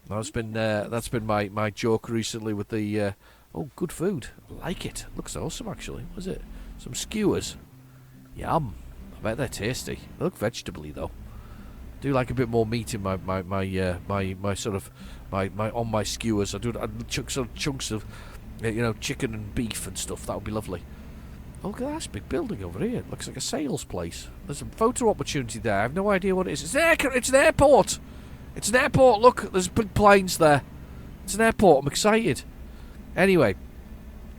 That's been my joke recently with the. Oh, good food. I like it. Looks awesome, actually. What is it? Some skewers. Yum. I bet they're tasty. They look vegetably though. I do like a bit more meat in my sort of on my skewers. I'd chunks of chicken and beef and stuff. That would be lovely. Oh, look at that big building over here. It looks like a sales place. There's a photo opportunity there. I have no idea what it is. It's an airport. It's an airport. Look, there's big planes there. It's an airport. I'm excited. Anyway,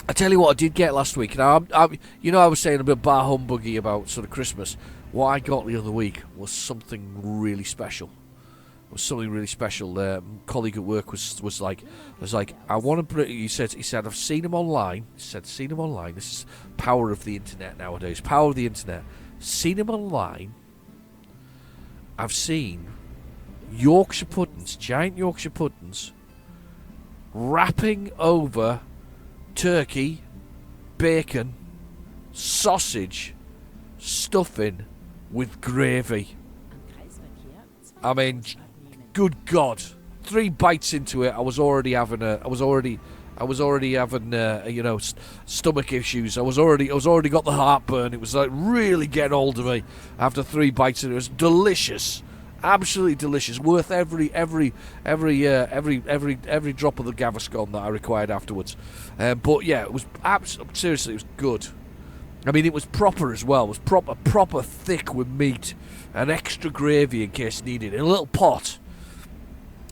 I tell you what I did get last week. Now, I was saying a bit bar humbuggy about sort of Christmas. What I got the other week was something really special. A colleague at work was like, I want to bring. He said, I've seen him online. He said, seen him online. This is power of the internet nowadays. Power of the internet. Seen him online. I've seen Yorkshire puddings, giant Yorkshire puddings, wrapping over turkey, bacon, sausage, stuffing with gravy. I mean, good God! 3 bites into it, I was already having stomach issues. I was already got the heartburn. It was like really getting hold of me after 3 bites, and it was delicious, absolutely delicious, worth every drop of the Gaviscon that I required afterwards. But yeah, it was seriously, it was good. I mean, it was proper as well. It was proper thick with meat and extra gravy in case needed, in a little pot.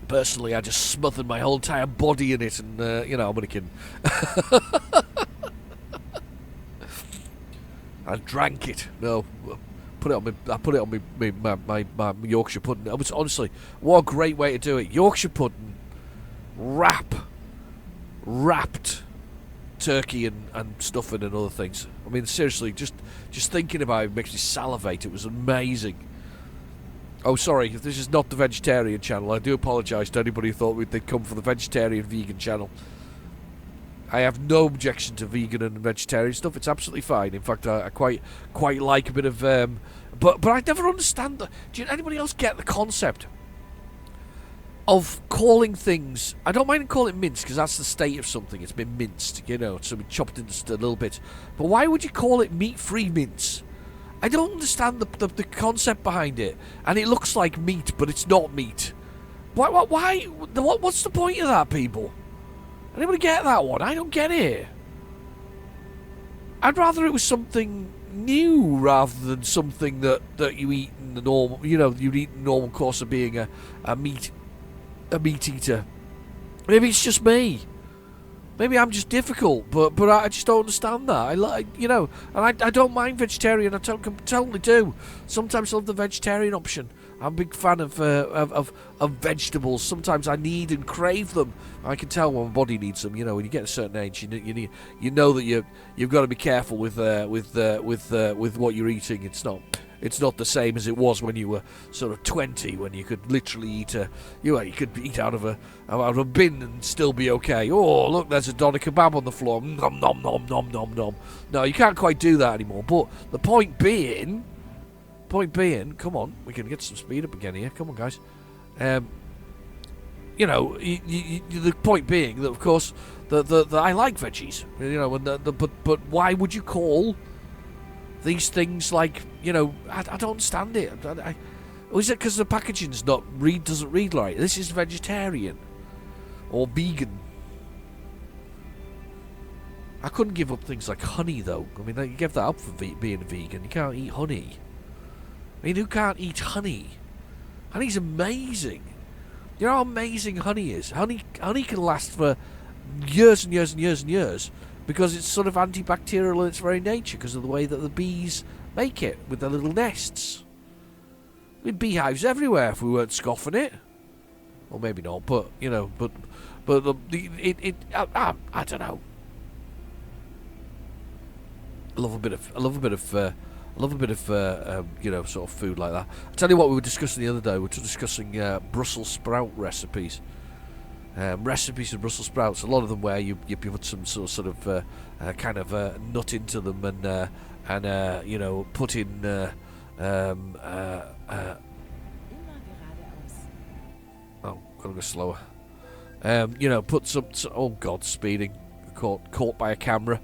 Personally, I just smothered my whole entire body in it, and I'm only kidding. I drank it. No, I put it on my Yorkshire pudding. It was honestly, what a great way to do it. Yorkshire pudding, wrapped turkey and stuffing and other things. I mean, seriously, just thinking about it makes me salivate. It was amazing. Oh, sorry, this is not the vegetarian channel. I do apologise to anybody who thought they'd come for the vegetarian vegan channel. I have no objection to vegan and vegetarian stuff. It's absolutely fine. In fact, I quite like a bit of. But I never understand. Do anybody else get the concept of calling things? I don't mind calling it minced because that's the state of something. It's been minced, so we chopped into a little bit. But why would you call it meat-free mince? I don't understand the concept behind it. And it looks like meat, but it's not meat. Why? What's the point of that, people? Anybody get that one? I don't get it. I'd rather it was something new rather than something that you eat in the normal. You'd eat in the normal course of being a meat eater. Maybe it's just me. Maybe I'm just difficult, but I just don't understand that. And I don't mind vegetarian. I totally do. Sometimes I love the vegetarian option. I'm a big fan of vegetables. Sometimes I need and crave them. I can tell when my body needs them. When you get a certain age, you know that you've got to be careful with what you're eating. It's not the same as it was when you were sort of 20, when you could literally eat you could eat out of a bin and still be okay. Oh, look, there's a doner kebab on the floor. Nom nom nom nom nom nom. No, you can't quite do that anymore. But the point being, come on, we can get some speed up again here. Come on, guys. The point being that, of course, that I like veggies. But why would you call these things like, I don't understand it. Or is it because the packaging's doesn't read right? This is vegetarian or vegan. I couldn't give up things like honey, though. I mean, you give that up for being vegan. You can't eat honey. I mean, who can't eat honey? Honey's amazing. You know how amazing honey is? Honey can last for years and years and years and years, because it's sort of antibacterial in its very nature because of the way that the bees make it with their little nests. I mean, beehives everywhere if we weren't scoffing it. Well, maybe not, but I don't know. I love a bit of sort of food like that. I'll tell you what we were discussing the other day. We were discussing Brussels sprout recipes. Recipes of Brussels sprouts. A lot of them where you put some sort of nut into them and put in Oh, gotta go slower. You know, put some. Oh God, speeding. Caught by a camera.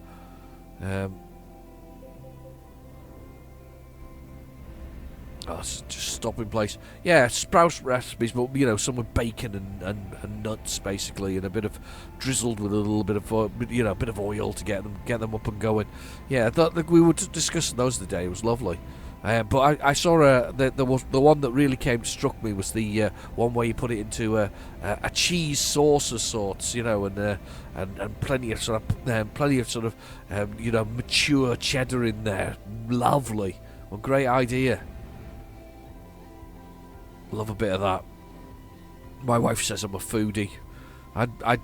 Oh, just stop in place. Yeah, sprouse recipes, but you know, some with bacon and nuts basically, and a bit of drizzled with a little bit of a bit of oil to get them up and going. Yeah, I thought that we were discussing those today. It was lovely. But I saw the one that really struck me was the one where you put it into a cheese sauce of sorts, you know, and plenty of sort of mature cheddar in there. Lovely. Well, great idea. Love a bit of that. My wife says I'm a foodie. I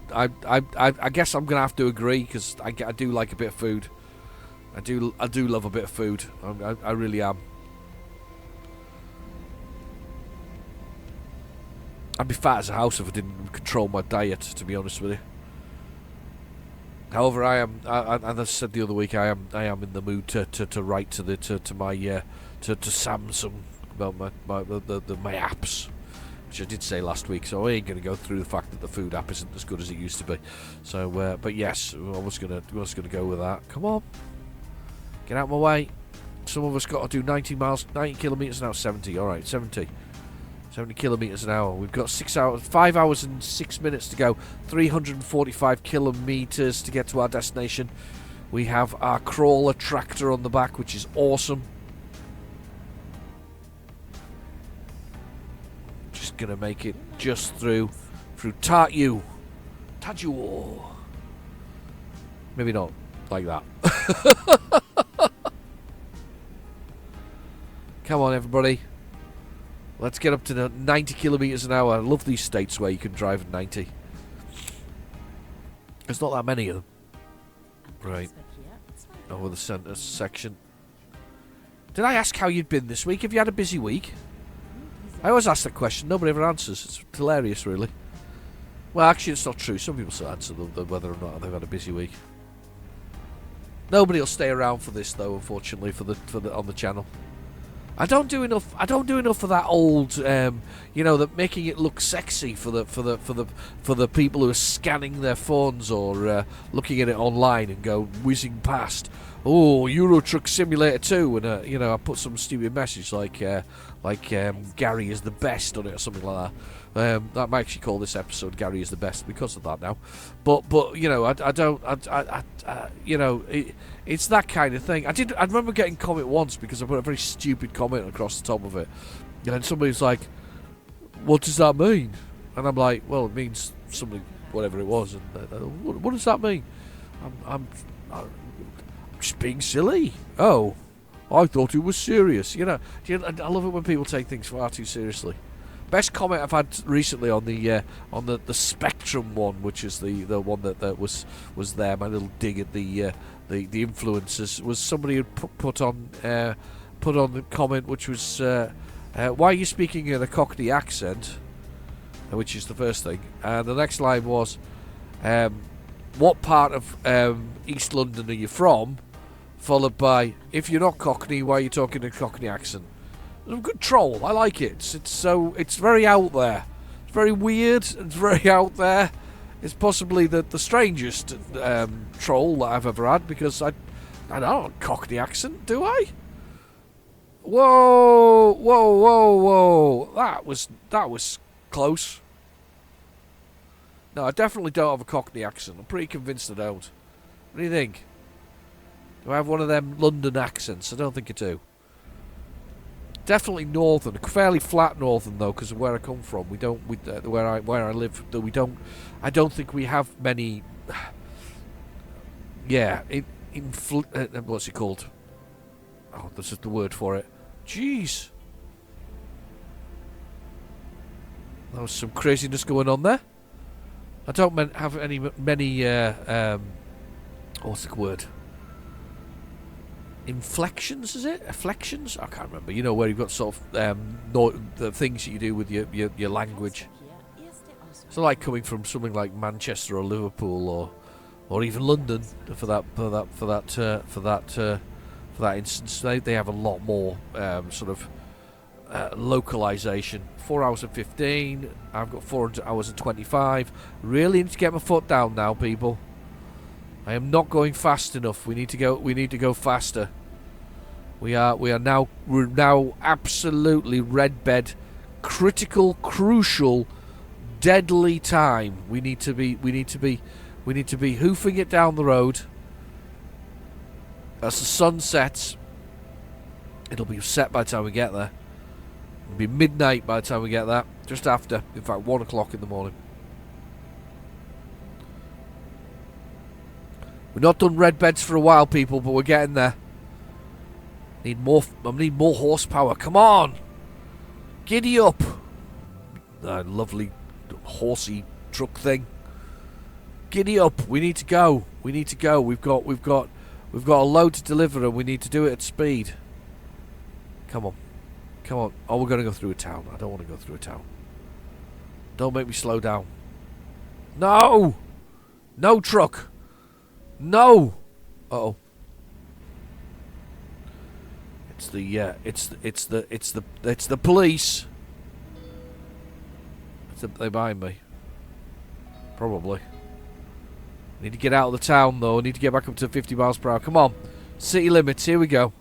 guess I'm gonna have to agree because I do like a bit of food. I do love a bit of food. I really am. I'd be fat as a house if I didn't control my diet, to be honest with you. However, I am, as I said the other week, I am in the mood to write to Samsung about my apps, which I did say last week. So I ain't going to go through the fact that the food app isn't as good as it used to be. So, but yes, I was gonna go with that. Come on, get out of my way. Some of us got to do 90 kilometers an hour. 70. All right, 70 kilometers an hour. We've got 5 hours and 6 minutes to go. 345 kilometers to get to our destination. We have our crawler tractor on the back, which is awesome. Just gonna make it just through Taju. Maybe not like that. Come on, everybody. Let's get up to the 90 kilometers an hour. I love these states where you can drive at 90. There's not that many of them. Right. Over the centre section. Did I ask how you'd been this week? Have you had a busy week? I always ask that question. Nobody ever answers. It's hilarious, really. Well, actually, it's not true. Some people still answer whether or not they've had a busy week. Nobody will stay around for this, though. Unfortunately, on the channel. I don't do enough for that old, that making it look sexy for the people who are scanning their phones or looking at it online and go whizzing past. Oh, Euro Truck Simulator 2, and I put some stupid message like Gary is the best on it or something like that. I might actually call this episode Gary is the best because of that now. But it's that kind of thing. I remember getting comment once because I put a very stupid comment across the top of it, and then somebody's like, "What does that mean?" And I'm like, "Well, it means something, whatever it was." And what does that mean? I'm just being silly. Oh, I thought it was serious. I love it when people take things far too seriously. Best comment I've had recently on the Spectrum one, which is the one that was there. My little dig at the influencers was somebody who put on the comment, which was why are you speaking in a Cockney accent, which is the first thing, and the next line was what part of East London are you from, followed by if you're not Cockney, why are you talking in a Cockney accent. It's a good troll. I like it. It's very out there. It's very weird. It's very out there. It's possibly the strangest troll that I've ever had because I don't have a Cockney accent, do I? Whoa! That was close. No, I definitely don't have a Cockney accent. I'm pretty convinced I don't. What do you think? Do I have one of them London accents? I don't think I do. Definitely northern, fairly flat northern though, because of where I come from. We don't, where I live, we don't. I don't think we have many. Yeah, what's it called? Oh, this is the word for it. Jeez, there was some craziness going on there. I don't have many. What's the word? Inflections, is it? Afflections? I can't remember. Where you've got sort of the things that you do with your language. So like coming from something like Manchester or Liverpool or even London for that for that instance. They have a lot more sort of localization. 4 hours and 15. I've got 4 hours and 25. Really need to get my foot down now, people. I am not going fast enough. We need to go faster. We're now absolutely red bed, critical, crucial, deadly time. We need to be hoofing it down the road. As the sun sets, it'll be set by the time we get there. It'll be midnight by the time we get there. Just after, in fact, 1 o'clock in the morning. We've not done red beds for a while, people, but we're getting there. I need more horsepower. Come on! Giddy up! That lovely horsey truck thing. Giddy up! We need to go. We need to go. We've got a load to deliver, and we need to do it at speed. Come on, come on! Oh, we're gonna go through a town. I don't want to go through a town. Don't make me slow down. No! No truck! No! Uh-oh. It's the police. They're behind me. Probably. I need to get out of the town though. I need to get back up to 50 miles per hour. Come on. City limits, here we go.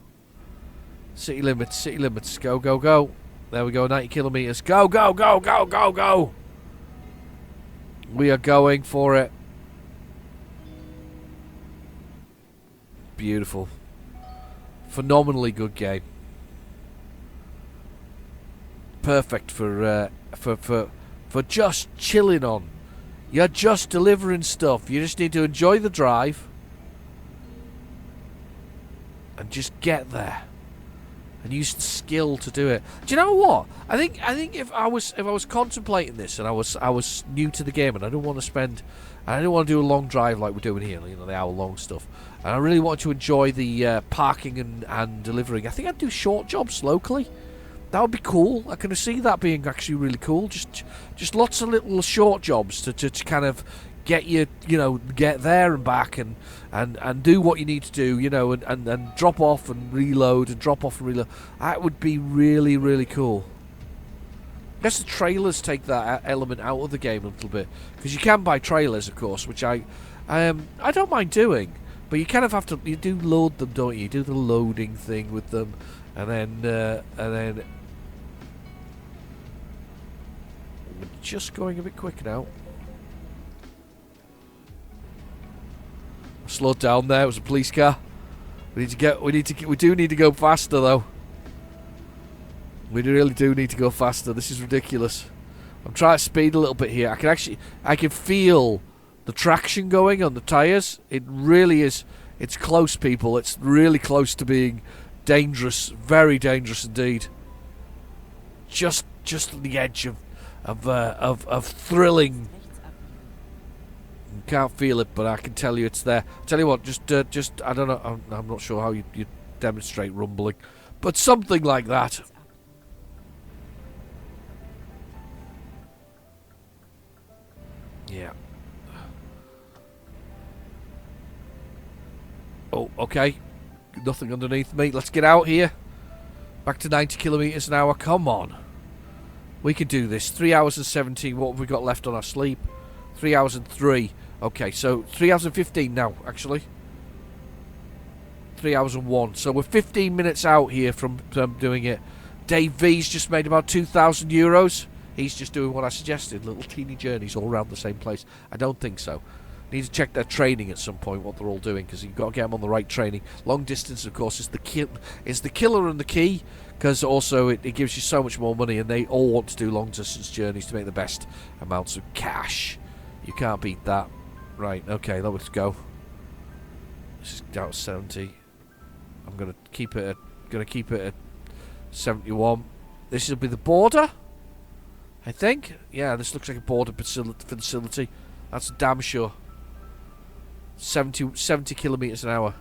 City limits. Go, go, go. There we go, 90 kilometers. Go, go, go, go, go, go. We are going for it. Beautiful. Phenomenally good game. Perfect for just chilling on. You're just delivering stuff. You just need to enjoy the drive and just get there and use the skill to do it. Do you know what? I think if I was contemplating this and I was new to the game and I don't want to do a long drive like we're doing here, you know, the hour-long stuff. And I really want to enjoy the parking and delivering. I think I'd do short jobs locally. That would be cool. I can see that being actually really cool. Just lots of little short jobs to kind of get you know, get there and back and do what you need to do, you know, and drop off and reload and drop off and reload. That would be really, really cool. I guess the trailers take that element out of the game a little bit, because you can buy trailers, of course, which I don't mind doing, but you kind of have to. You do load them, don't you? You do the loading thing with them, and then we're just going a bit quick now. Slowed down there. It was a police car. We do need to go faster though. We really do need to go faster. This is ridiculous. I'm trying to speed a little bit here. I can feel the traction going on the tyres. It really is. It's close, people. It's really close to being dangerous. Very dangerous indeed. Just on the edge of thrilling. You can't feel it, but I can tell you it's there. Tell you what, just I don't know. I'm not sure how you demonstrate rumbling, but something like that. Yeah. Oh, okay. Nothing underneath me. Let's get out here. Back to 90 kilometers an hour. Come on. We can do this. 3 hours and 17. What have we got left on our sleep? 3 hours and 3. Okay, so 3 hours and 15 now, actually. 3 hours and 1. So we're 15 minutes out here from doing it. Dave V's just made about €2,000. He's just doing what I suggested, little teeny journeys all around the same place. I don't think so. Need to check their training at some point, what they're all doing, because you've got to get them on the right training. Long distance, of course, is the killer and the key, because also it gives you so much more money, and they all want to do long distance journeys to make the best amounts of cash. You can't beat that. Right, okay, let's go. This is down to 70. I'm gonna keep it at 71. This will be the border, I think. Yeah, this looks like a border facility. That's damn sure. 70 kilometers an hour.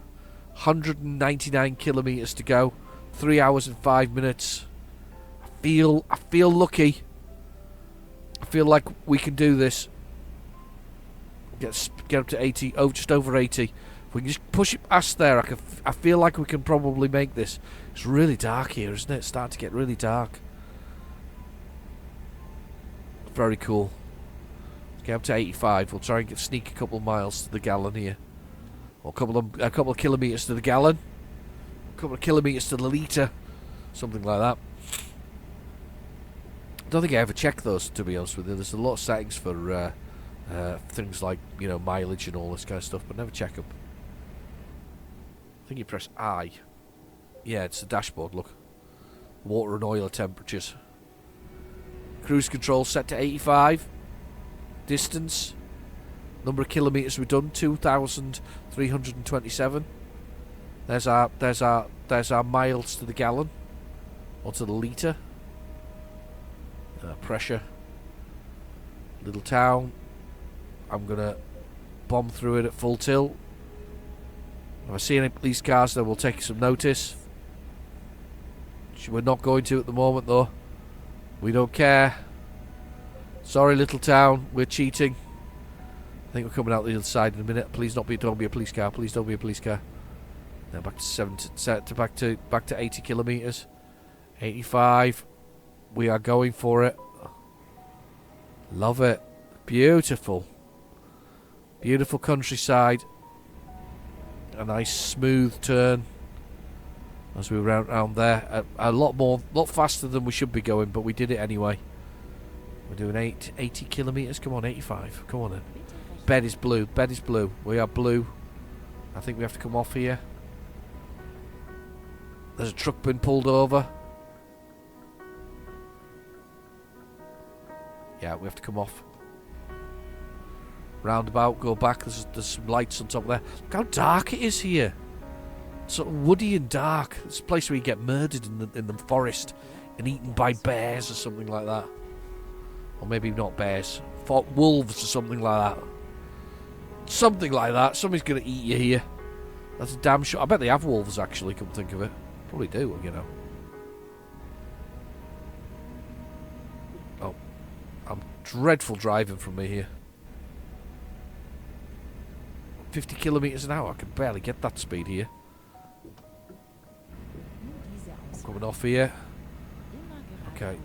199 kilometers to go. 3 hours and 5 minutes. I feel lucky. I feel like we can do this. Get up to 80. Oh, just over 80. If we can just push it past there, I feel like we can probably make this. It's really dark here, isn't it? It's starting to get really dark. Very cool. Let's get up to 85. We'll try and sneak a couple of miles to the gallon here. Or a couple of kilometres to the gallon. A couple of kilometres to the litre. Something like that. I don't think I ever checked those, to be honest with you. There's a lot of settings for things like, you know, mileage and all this kind of stuff, but never check them. I think you press I. Yeah, it's the dashboard, look. Water and oil temperatures. Cruise control set to 85. Distance. Number of kilometres we've done, 2,327. There's our miles to the gallon. Or to the litre. Pressure. Little town. I'm gonna bomb through it at full tilt. If I see any police cars, then we'll take some notice. We're not going to at the moment, though. We don't care. Sorry, little town. We're cheating. I think we're coming out the other side in a minute. Please don't be a police car. Please don't be a police car. Now back to back to 80 kilometres. 85. We are going for it. Love it. Beautiful. Beautiful countryside. A nice smooth turn as we were around there. A lot faster than we should be going, but we did it anyway. We're doing 80 kilometres. Come on, 85. Come on then. Bed is blue. Bed is blue. We are blue. I think we have to come off here. There's a truck been pulled over. Yeah, we have to come off. Roundabout, go back. There's some lights on top there. Look how dark it is here. Sort of woody and dark. It's a place where you get murdered in the forest and eaten by bears or something like that. Or maybe not bears. Wolves or something like that. Something like that. Somebody's going to eat you here. That's a damn sure. I bet they have wolves, actually, come think of it. Probably do, you know. Oh. I'm dreadful driving from me here. 50 kilometres an hour. I can barely get that speed here. I'm coming off here. Okay.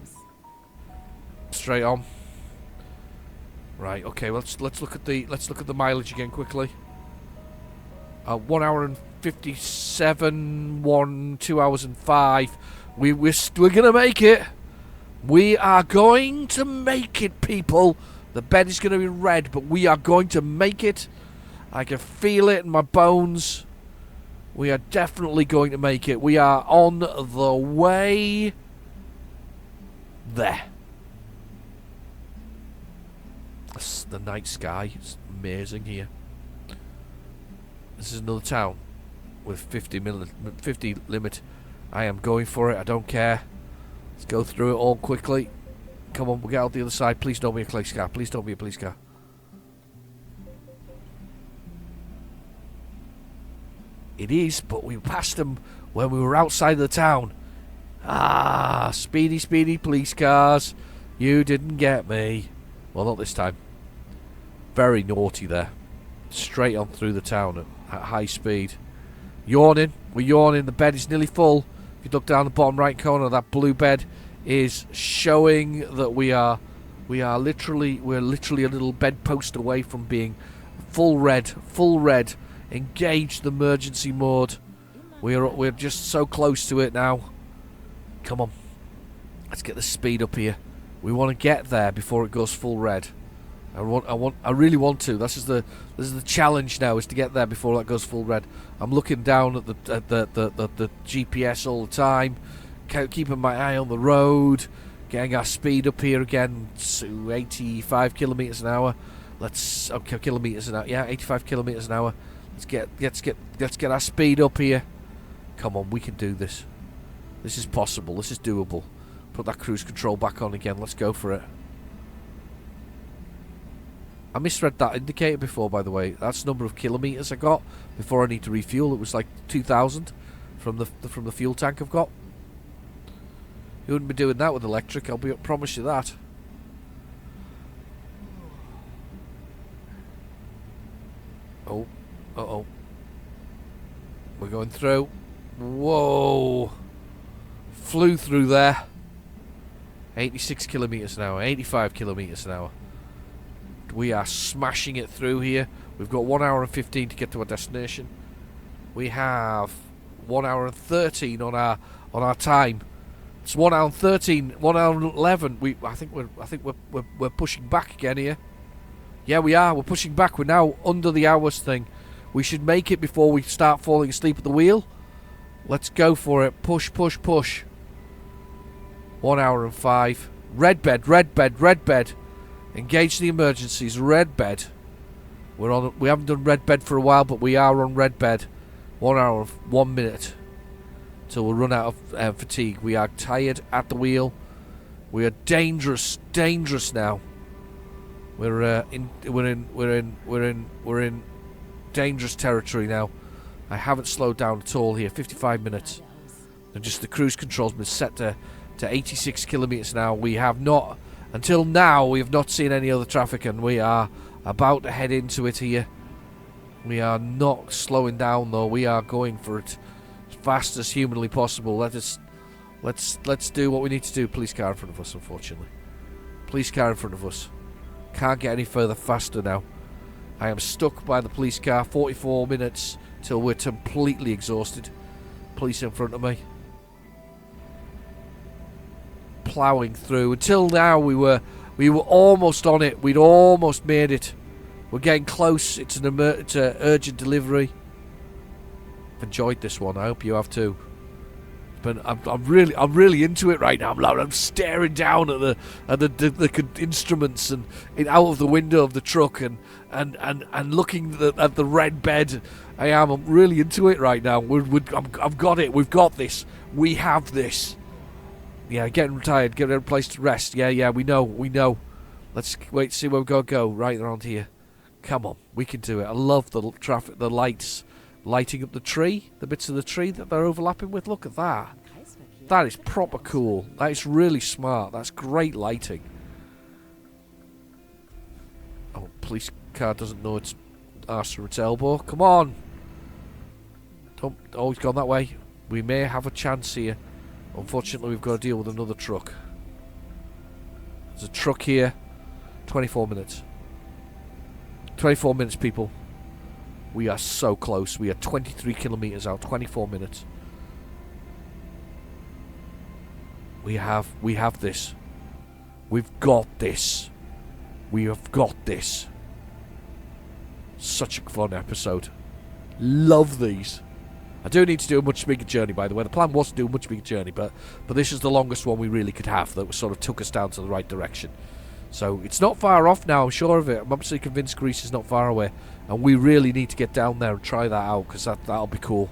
Straight on. Right. Okay. Let's look at the mileage again quickly. 1 hour and 57. 2 hours and 5. We're gonna make it. We are going to make it, people. The bed is going to be red, but we are going to make it. I can feel it in my bones. We are definitely going to make it. We are on the way there. The night sky is amazing here. This is another town with 50 limit. I am going for it. I don't care. Let's go through it all quickly. Come on, we'll get out the other side. Please don't be a police car. Please don't be a police car. It is, but we passed them when we were outside the town. Ah, speedy, speedy police cars. You didn't get me. Well, not this time. Very naughty there. Straight on through the town at high speed. Yawning. We're yawning. The bed is nearly full. If you look down the bottom right corner, that blue bed is showing that we're literally a little bedpost away from being full red. Full red. Engage the emergency mode. We're just so close to it now. Come on. Let's get the speed up here. We want to get there before it goes full red. I really want to. This is the challenge now, is to get there before that goes full red. I'm looking down at the GPS all the time, keeping my eye on the road, getting our speed up here again to 85 kilometers an hour. Kilometers an hour. Yeah, 85 kilometers an hour. Let's get our speed up here. Come on, we can do this. This is possible. This is doable. Put that cruise control back on again. Let's go for it. I misread that indicator before, by the way. That's the number of kilometers I got before I need to refuel. It was like 2,000 from the fuel tank I've got. You wouldn't be doing that with electric. I'll promise you that. Oh, We're going through. Whoa. Flew through there. 86 kilometers an hour, 85 kilometers an hour. We are smashing it through here. We've got 1 hour and 15 to get to our destination. We have 1 hour and 13 on our time. It's 1 hour and 13, 1 hour and 11. I think we're pushing back again here. Yeah, we are. We're pushing back. We're now under the hours thing. We should make it before we start falling asleep at the wheel. Let's go for it. Push, push, push. 1 hour and 5. Red bed, red bed, red bed. Engage the emergencies. Red bed. We haven't done red bed for a while, but we are on red bed. 1 hour and 1 minute till we run out of fatigue. We are tired at the wheel. We are dangerous, dangerous now. We're in dangerous territory now. I haven't slowed down at all here. 55 minutes, and just the cruise control's been set to 86 kilometers an hour. We have not, until now, we have not seen any other traffic, and we are about to head into it here. We are not slowing down though. We are going for it as fast as humanly possible. Let's do what we need to do. Police car in front of us, unfortunately. Police car in front of us. Can't get any further faster now. I am stuck by the police car. 44 minutes till we're completely exhausted. Police in front of me. Ploughing through. Until now we were almost on it. We'd almost made it. We're getting close. It's an urgent delivery. I've enjoyed this one. I hope you have too. But I'm really into it right now. I'm staring down at the instruments and out of the window of the truck and looking at the red bed. I'm really into it right now. I've got it. We've got this. We have this. Yeah, getting tired. Getting a place to rest. Yeah. We know. Let's wait to see where we're gonna go. Right around here. Come on, we can do it. I love the traffic, the lights lighting up the tree, the bits of the tree that they're overlapping with. Look at that. That is proper cool. That is really smart. That's great lighting. Oh, police car doesn't know its arse from its elbow. Come on. Don't always gone that way. We may have a chance here. Unfortunately, we've got to deal with another truck. There's a truck here. 24 minutes. 24 minutes, people. We are so close. We are 23 kilometers out. 24 minutes. We have this. We've got this. We have got this. Such a fun episode. Love these. I do need to do a much bigger journey, by the way. The plan was to do a much bigger journey, but this is the longest one we really could have that sort of took us down to the right direction. So it's not far off now, I'm sure of it. I'm absolutely convinced Greece is not far away. And we really need to get down there and try that out, because that'll be cool.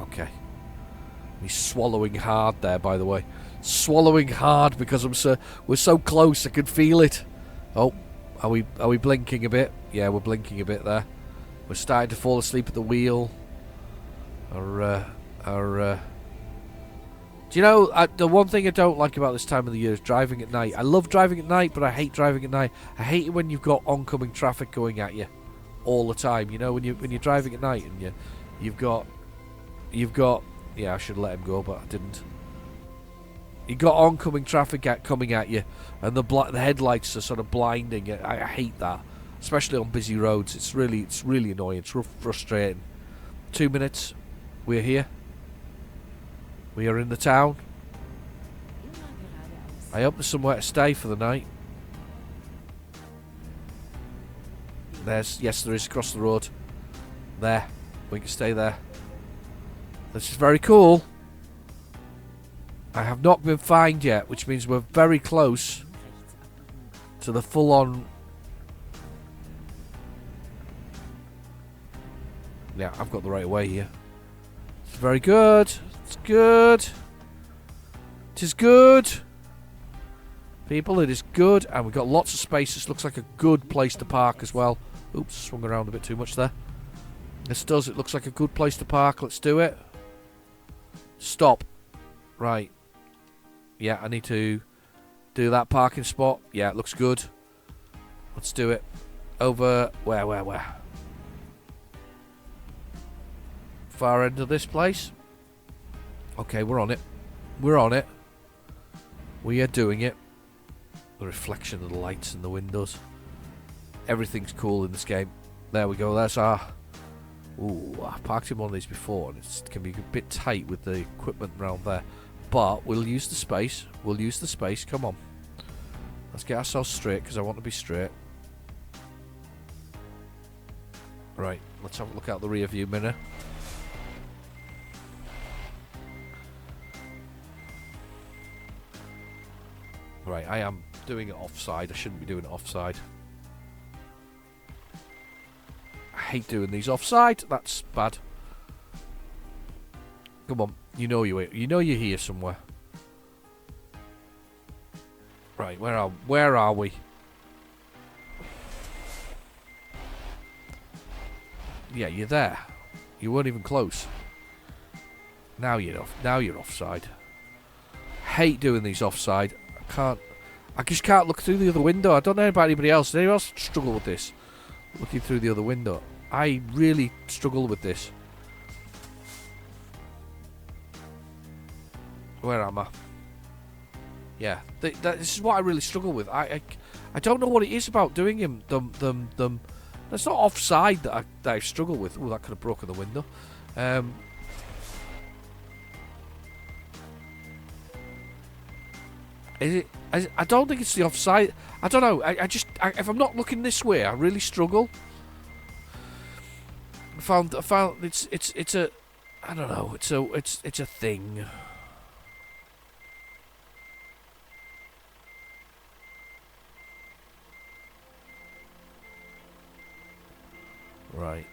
Okay. He's swallowing hard there, by the way. Swallowing hard because we're so close, I can feel it. Oh, are we blinking a bit? Yeah, we're blinking a bit there. We're starting to fall asleep at the wheel. Do you know, the one thing I don't like about this time of the year is driving at night. I love driving at night, but I hate driving at night. I hate it when you've got oncoming traffic going at you all the time. You know, when you're driving at night and you've got. Yeah, I should have let him go, but I didn't. You've got oncoming traffic coming at you, and the headlights are sort of blinding. I hate that, especially on busy roads. It's really annoying. It's frustrating. 2 minutes. We're here. We are in the town. I hope there's somewhere to stay for the night. Yes, there is, across the road. There. We can stay there. This is very cool. I have not been fined yet, which means we're very close to the full-on... Yeah, I've got the right way here. It's very good. It's good. It is good. People, it is good. And we've got lots of space. This looks like a good place to park as well. Oops, swung around a bit too much there. This does. It looks like a good place to park. Let's do it. Stop. Right. Yeah, I need to do that parking spot. Yeah, it looks good. Let's do it. Over... Where? far end of this place. Okay, we're on it. We're on it. We are doing it. The reflection of the lights in the windows. Everything's cool in this game. There we go. That's our... Ooh, I parked in one of these before, and it can be a bit tight with the equipment around there. But we'll use the space. We'll use the space. Come on. Let's get ourselves straight, because I want to be straight. Right, let's have a look out the rear view mirror. Right, I am doing it offside. I shouldn't be doing it offside. I hate doing these offside. That's bad. Come on, you know you're here somewhere. Right, where are we? Yeah, you're there. You weren't even close. Now you're offside. Hate doing these offside. I just can't look through the other window. I don't know about anybody else. Does anyone else struggle with this? Looking through the other window. I really struggle with this. Where am I? Yeah, this is what I really struggle with. I don't know what it is about doing them. That's not offside that I struggle with. Oh, that could have broken the window. Is it? I don't think it's the offside. I don't know. If I'm not looking this way, I really struggle. I found it's a, I don't know. It's a thing. Right.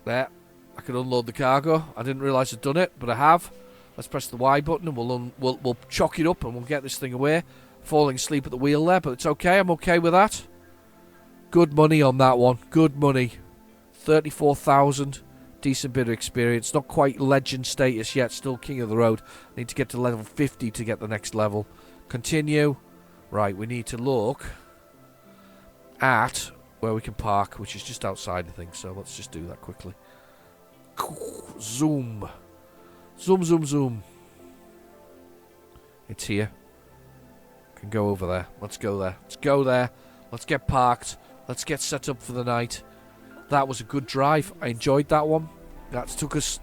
There. I can unload the cargo. I didn't realise I'd done it, but I have. Let's press the Y button and we'll chock it up and we'll get this thing away. Falling asleep at the wheel there, but it's okay. I'm okay with that. Good money on that one. Good money. 34,000. Decent bit of experience. Not quite legend status yet. Still king of the road. Need to get to level 50 to get the next level. Continue. Right, we need to look at where we can park, which is just outside, I think. So let's just do that quickly. Zoom. Zoom, zoom, zoom. It's here. Can go over there. Let's go there. Let's go there. Let's get parked. Let's get set up for the night. That was a good drive. I enjoyed that one. That took us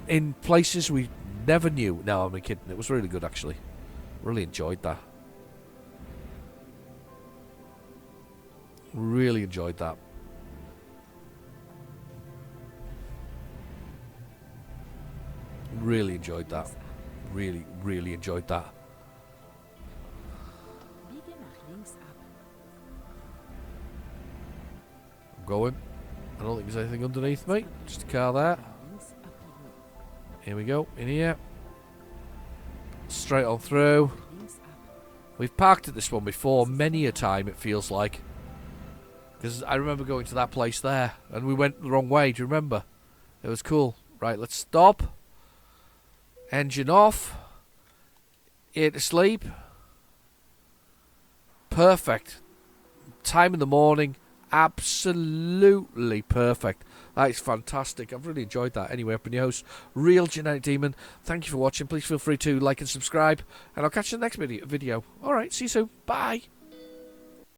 in places we never knew. No, I'm kidding. It was really good, actually. Really enjoyed that. Really enjoyed that. Really enjoyed that. Really, really enjoyed that. I'm going. I don't think there's anything underneath me. Just a car there. Here we go. In here. Straight on through. We've parked at this one before many a time, it feels like. Because I remember going to that place there. And we went the wrong way. Do you remember? It was cool. Right, let's stop. Engine off. Here to sleep. Perfect. Time in the morning. Absolutely perfect. That is fantastic. I've really enjoyed that. Anyway, I've been your host, RealGenericDemon. Thank you for watching. Please feel free to like and subscribe. And I'll catch you in the next video. Alright, see you soon. Bye.